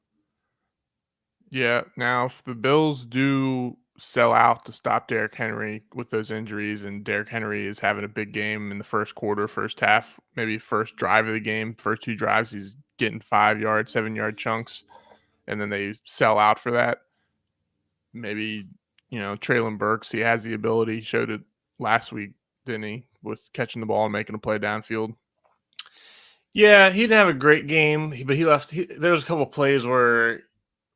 Yeah. Now, if the Bills do sell out to stop Derrick Henry with those injuries, and Derrick Henry is having a big game in the first quarter, first half, maybe first drive of the game, first 2 drives, he's getting 5-yard, 7-yard chunks, and then they sell out for that. Maybe, Traylon Burks, he has the ability. He showed it last week, didn't he, with catching the ball and making a play downfield? Yeah, he didn't have a great game, but there was a couple plays where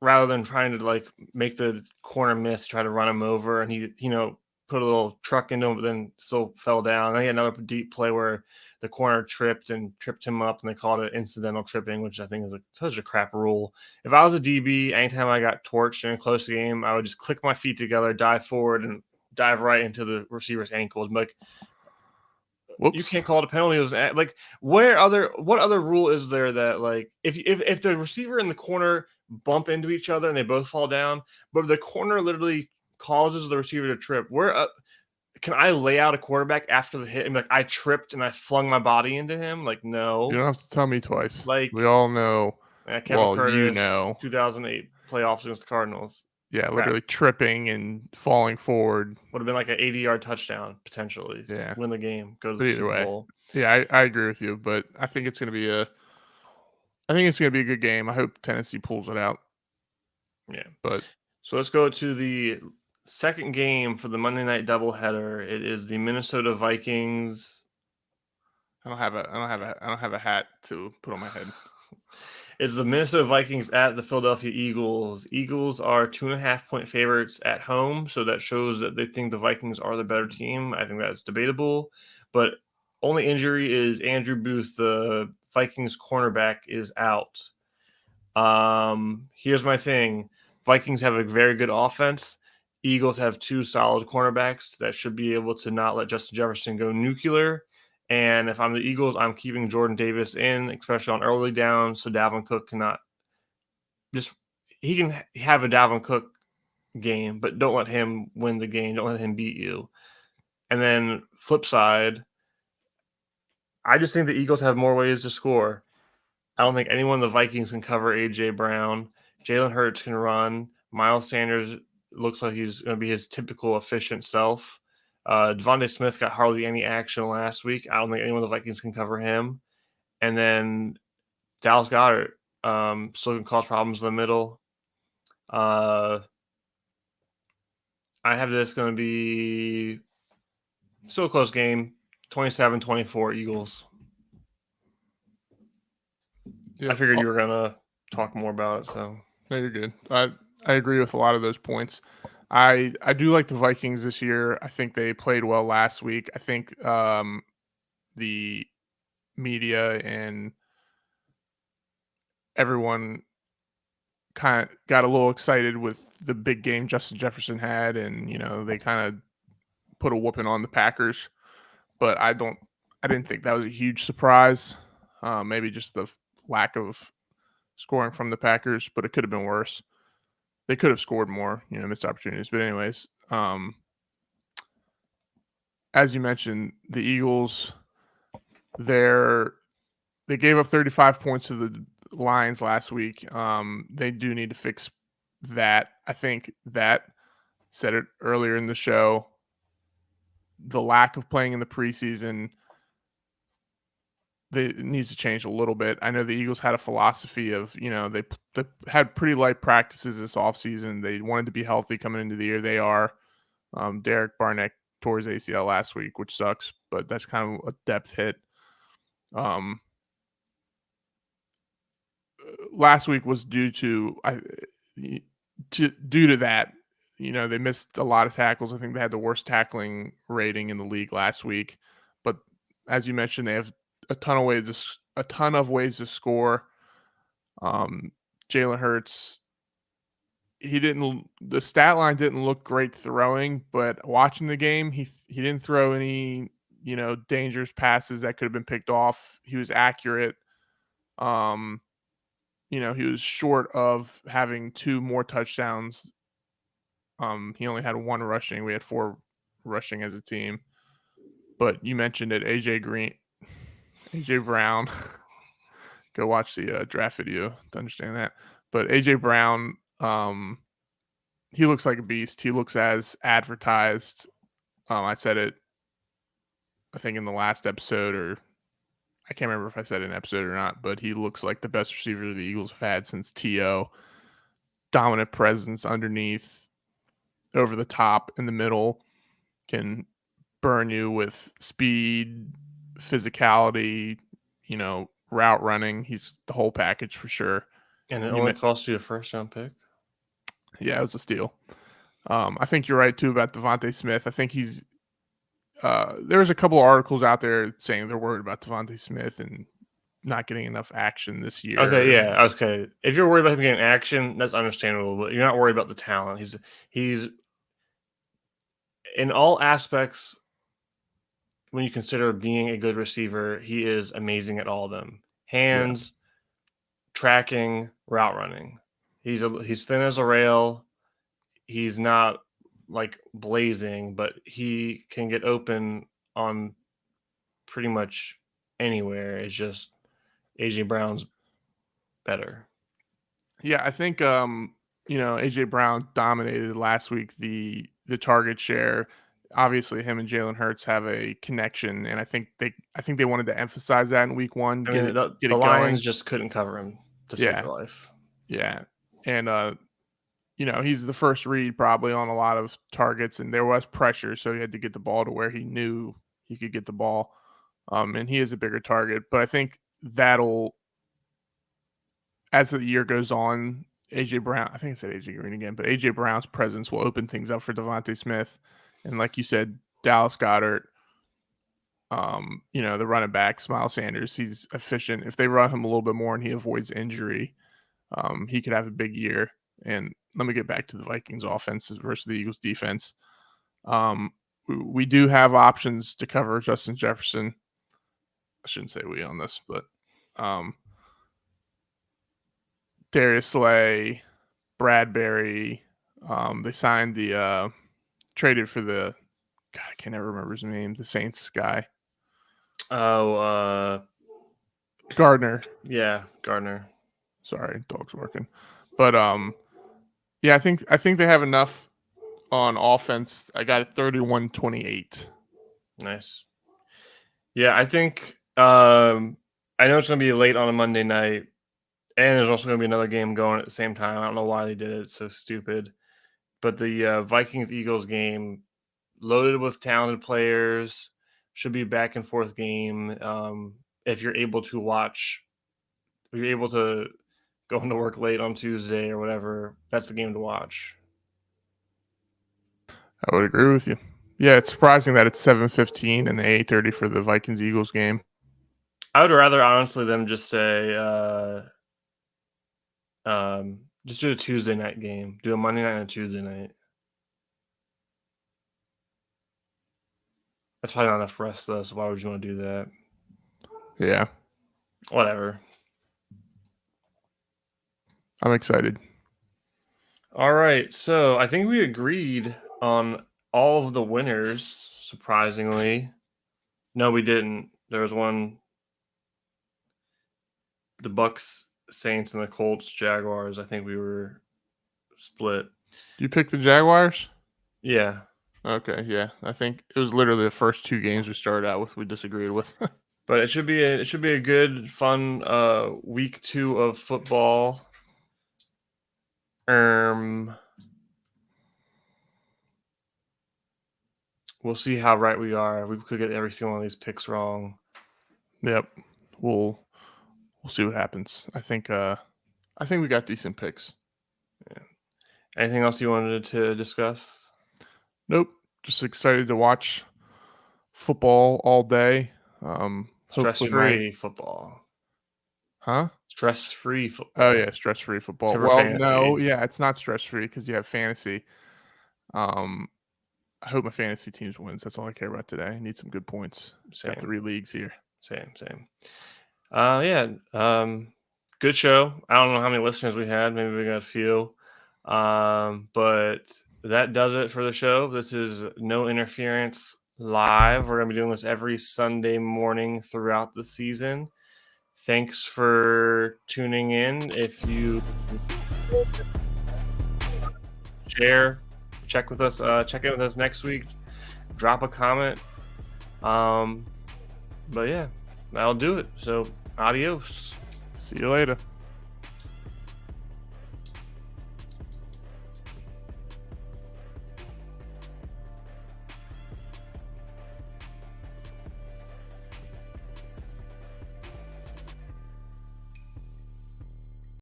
rather than trying to like make the corner miss, try to run him over, and he, put a little truck into him, but then still fell down. And he had another deep play where the corner tripped him up, and they called it incidental tripping, which I think is such a crap rule. If I was a DB, anytime I got torched in a close game, I would just click my feet together, dive forward, and dive right into the receiver's ankles. Like, whoops. You can't call it a penalty. Like, what other rule is there that, like, if the receiver and the corner bump into each other and they both fall down, but if the corner literally causes the receiver to trip, can I lay out a quarterback after the hit and be like, I tripped and I flung my body into him? Like, You no. don't have to tell me twice. Like, We all know. Kevin Well, you Curtis, know. 2008 playoffs against the Cardinals. Yeah, Crap. literally tripping and falling forward. Would have been like an 80-yard touchdown, potentially. Yeah. Win the game, go to But the either Super way. Bowl. Yeah, I agree with you, but I think it's gonna be a good game. I hope Tennessee pulls it out. Yeah. But so let's go to the second game for the Monday night doubleheader. It is the Minnesota Vikings. I don't have a hat to put on my head. It's the Minnesota Vikings at the Philadelphia Eagles. Eagles are 2.5-point favorites at home, so that shows that they think the Vikings are the better team. I think that's debatable, but only injury is Andrew Booth, the Vikings cornerback, is out. Here's my thing: Vikings have a very good offense. Eagles have two solid cornerbacks that should be able to not let Justin Jefferson go nuclear. And if I'm the Eagles, I'm keeping Jordan Davis in, especially on early downs, so Dalvin Cook cannot he can have a Dalvin Cook game, but don't let him win the game. Don't let him beat you. And then flip side, I just think the Eagles have more ways to score. I don't think anyone in the Vikings can cover A.J. Brown. Jalen Hurts can run. Miles Sanders looks like he's going to be his typical efficient self. Devontae Smith got hardly any action last week. I don't think anyone in the Vikings can cover him. And then Dallas Goedert still can cause problems in the middle. I have this going to be still a close game, 27-24 Eagles. Yeah. I figured you were going to talk more about it. So no, you're good. I agree with a lot of those points. I do like the Vikings this year. I think they played well last week. I think the media and everyone kind of got a little excited with the big game Justin Jefferson had, and they kind of put a whooping on the Packers. But I didn't think that was a huge surprise. Maybe just the lack of scoring from the Packers, but it could have been worse. They could have scored more, missed opportunities. But anyways, as you mentioned, the Eagles, they gave up 35 points to the Lions last week. They do need to fix that. I think that said it earlier in the show. The lack of playing in the preseason, it needs to change a little bit. I know the Eagles had a philosophy of, they had pretty light practices this offseason. They wanted to be healthy coming into the year. They are. Derek Barnett tore his ACL last week, which sucks, but that's kind of a depth hit. Last week was due to that. They missed a lot of tackles. I think they had the worst tackling rating in the league last week. But as you mentioned, they have a ton of ways to score. Jalen Hurts, the stat line didn't look great throwing, but watching the game, he didn't throw any dangerous passes that could have been picked off. He was accurate. He was short of having 2 more touchdowns. He only had 1 rushing. We had 4 rushing as a team. But you mentioned it, AJ Brown. Go watch the draft video to understand that. But AJ Brown, he looks like a beast. He looks as advertised. I said it, I think, in the last episode, or I can't remember if I said it in an episode or not, but he looks like the best receiver the Eagles have had since T.O. Dominant presence underneath, over the top, in the middle, can burn you with speed, physicality, route running. He's the whole package for sure. And it only cost you a first-round pick? Yeah, it was a steal. I think you're right, too, about Devontae Smith. I think he's there's a couple of articles out there saying they're worried about Devontae Smith and not getting enough action this year. Okay, yeah, okay. If you're worried about him getting action, that's understandable, but you're not worried about the talent. He's in all aspects, when you consider being a good receiver, he is amazing at all of them. Hands, tracking, route running. He's thin as a rail. He's not like blazing, but he can get open on pretty much anywhere. It's just AJ Brown's better. Yeah, I think AJ Brown dominated last week the target share. Obviously, him and Jalen Hurts have a connection, and I think they wanted to emphasize that in week one, I get mean, it the, get the it Lions going. just couldn't cover him to save Yeah, their life. yeah, and he's the first read probably on a lot of targets, and there was pressure, so he had to get the ball to where he knew he could get the ball. And he is a bigger target, but I think that'll as the year goes on, AJ Brown, I think I said AJ Green again, but AJ Brown's presence will open things up for Devontae Smith. And like you said, Dallas Goedert, the running back, Miles Sanders, he's efficient. If they run him a little bit more and he avoids injury, he could have a big year. And let me get back to the Vikings offense versus the Eagles defense. We do have options to cover Justin Jefferson. I shouldn't say we on this, but Darius Slay, Bradbury. They signed traded for the God, I can't ever remember his name. The Saints guy, Oh, Gardner. yeah, Gardner. Sorry, dog's working. But yeah, I think they have enough on offense. I got it 31-28. Nice. Yeah, I think I know it's gonna be late on a Monday night, and there's also gonna be another game going at the same time. I don't know why they did it. It's so stupid. But the Vikings Eagles game, loaded with talented players, should be a back and forth game. If you're able to watch, if you're able to go into work late on Tuesday or whatever, that's the game to watch. I would agree with you. Yeah, it's surprising that it's 7:15 and the 8:30 for the Vikings Eagles game. I would rather honestly them just say, just do a Tuesday night game. Do a Monday night and a Tuesday night. That's probably not enough rest though. So why would you want to do that? Yeah, Whatever. I'm excited. All right. So I think we agreed on all of the winners. Surprisingly, no, we didn't. There was one. The Bucks, Saints, and the Colts, Jaguars. I think we were split. You pick the Jaguars? Yeah. Okay, yeah. I think it was literally the first two games we started out with we disagreed with. But it should be a good, fun week 2 of football. We'll see how right we are. We could get every single one of these picks wrong. Yep. We'll see what happens. I think we got decent picks. Yeah. Anything else you wanted to discuss? Nope. Just excited to watch football all day. Stress-free football. Huh? Stress-free football. Oh yeah, stress-free football. Except for Well, fantasy. no, yeah, it's not stress-free because you have fantasy. I hope my fantasy teams wins. That's all I care about today. I need some good points. Same. Got 3 leagues here. Same. Yeah. Good show. I don't know how many listeners we had. Maybe we got a few. But that does it for the show. This is No Interference Live. We're going to be doing this every Sunday morning throughout the season. Thanks for tuning in. If you share, check in with us next week. Drop a comment. But yeah, that'll do it. So adios. See you later.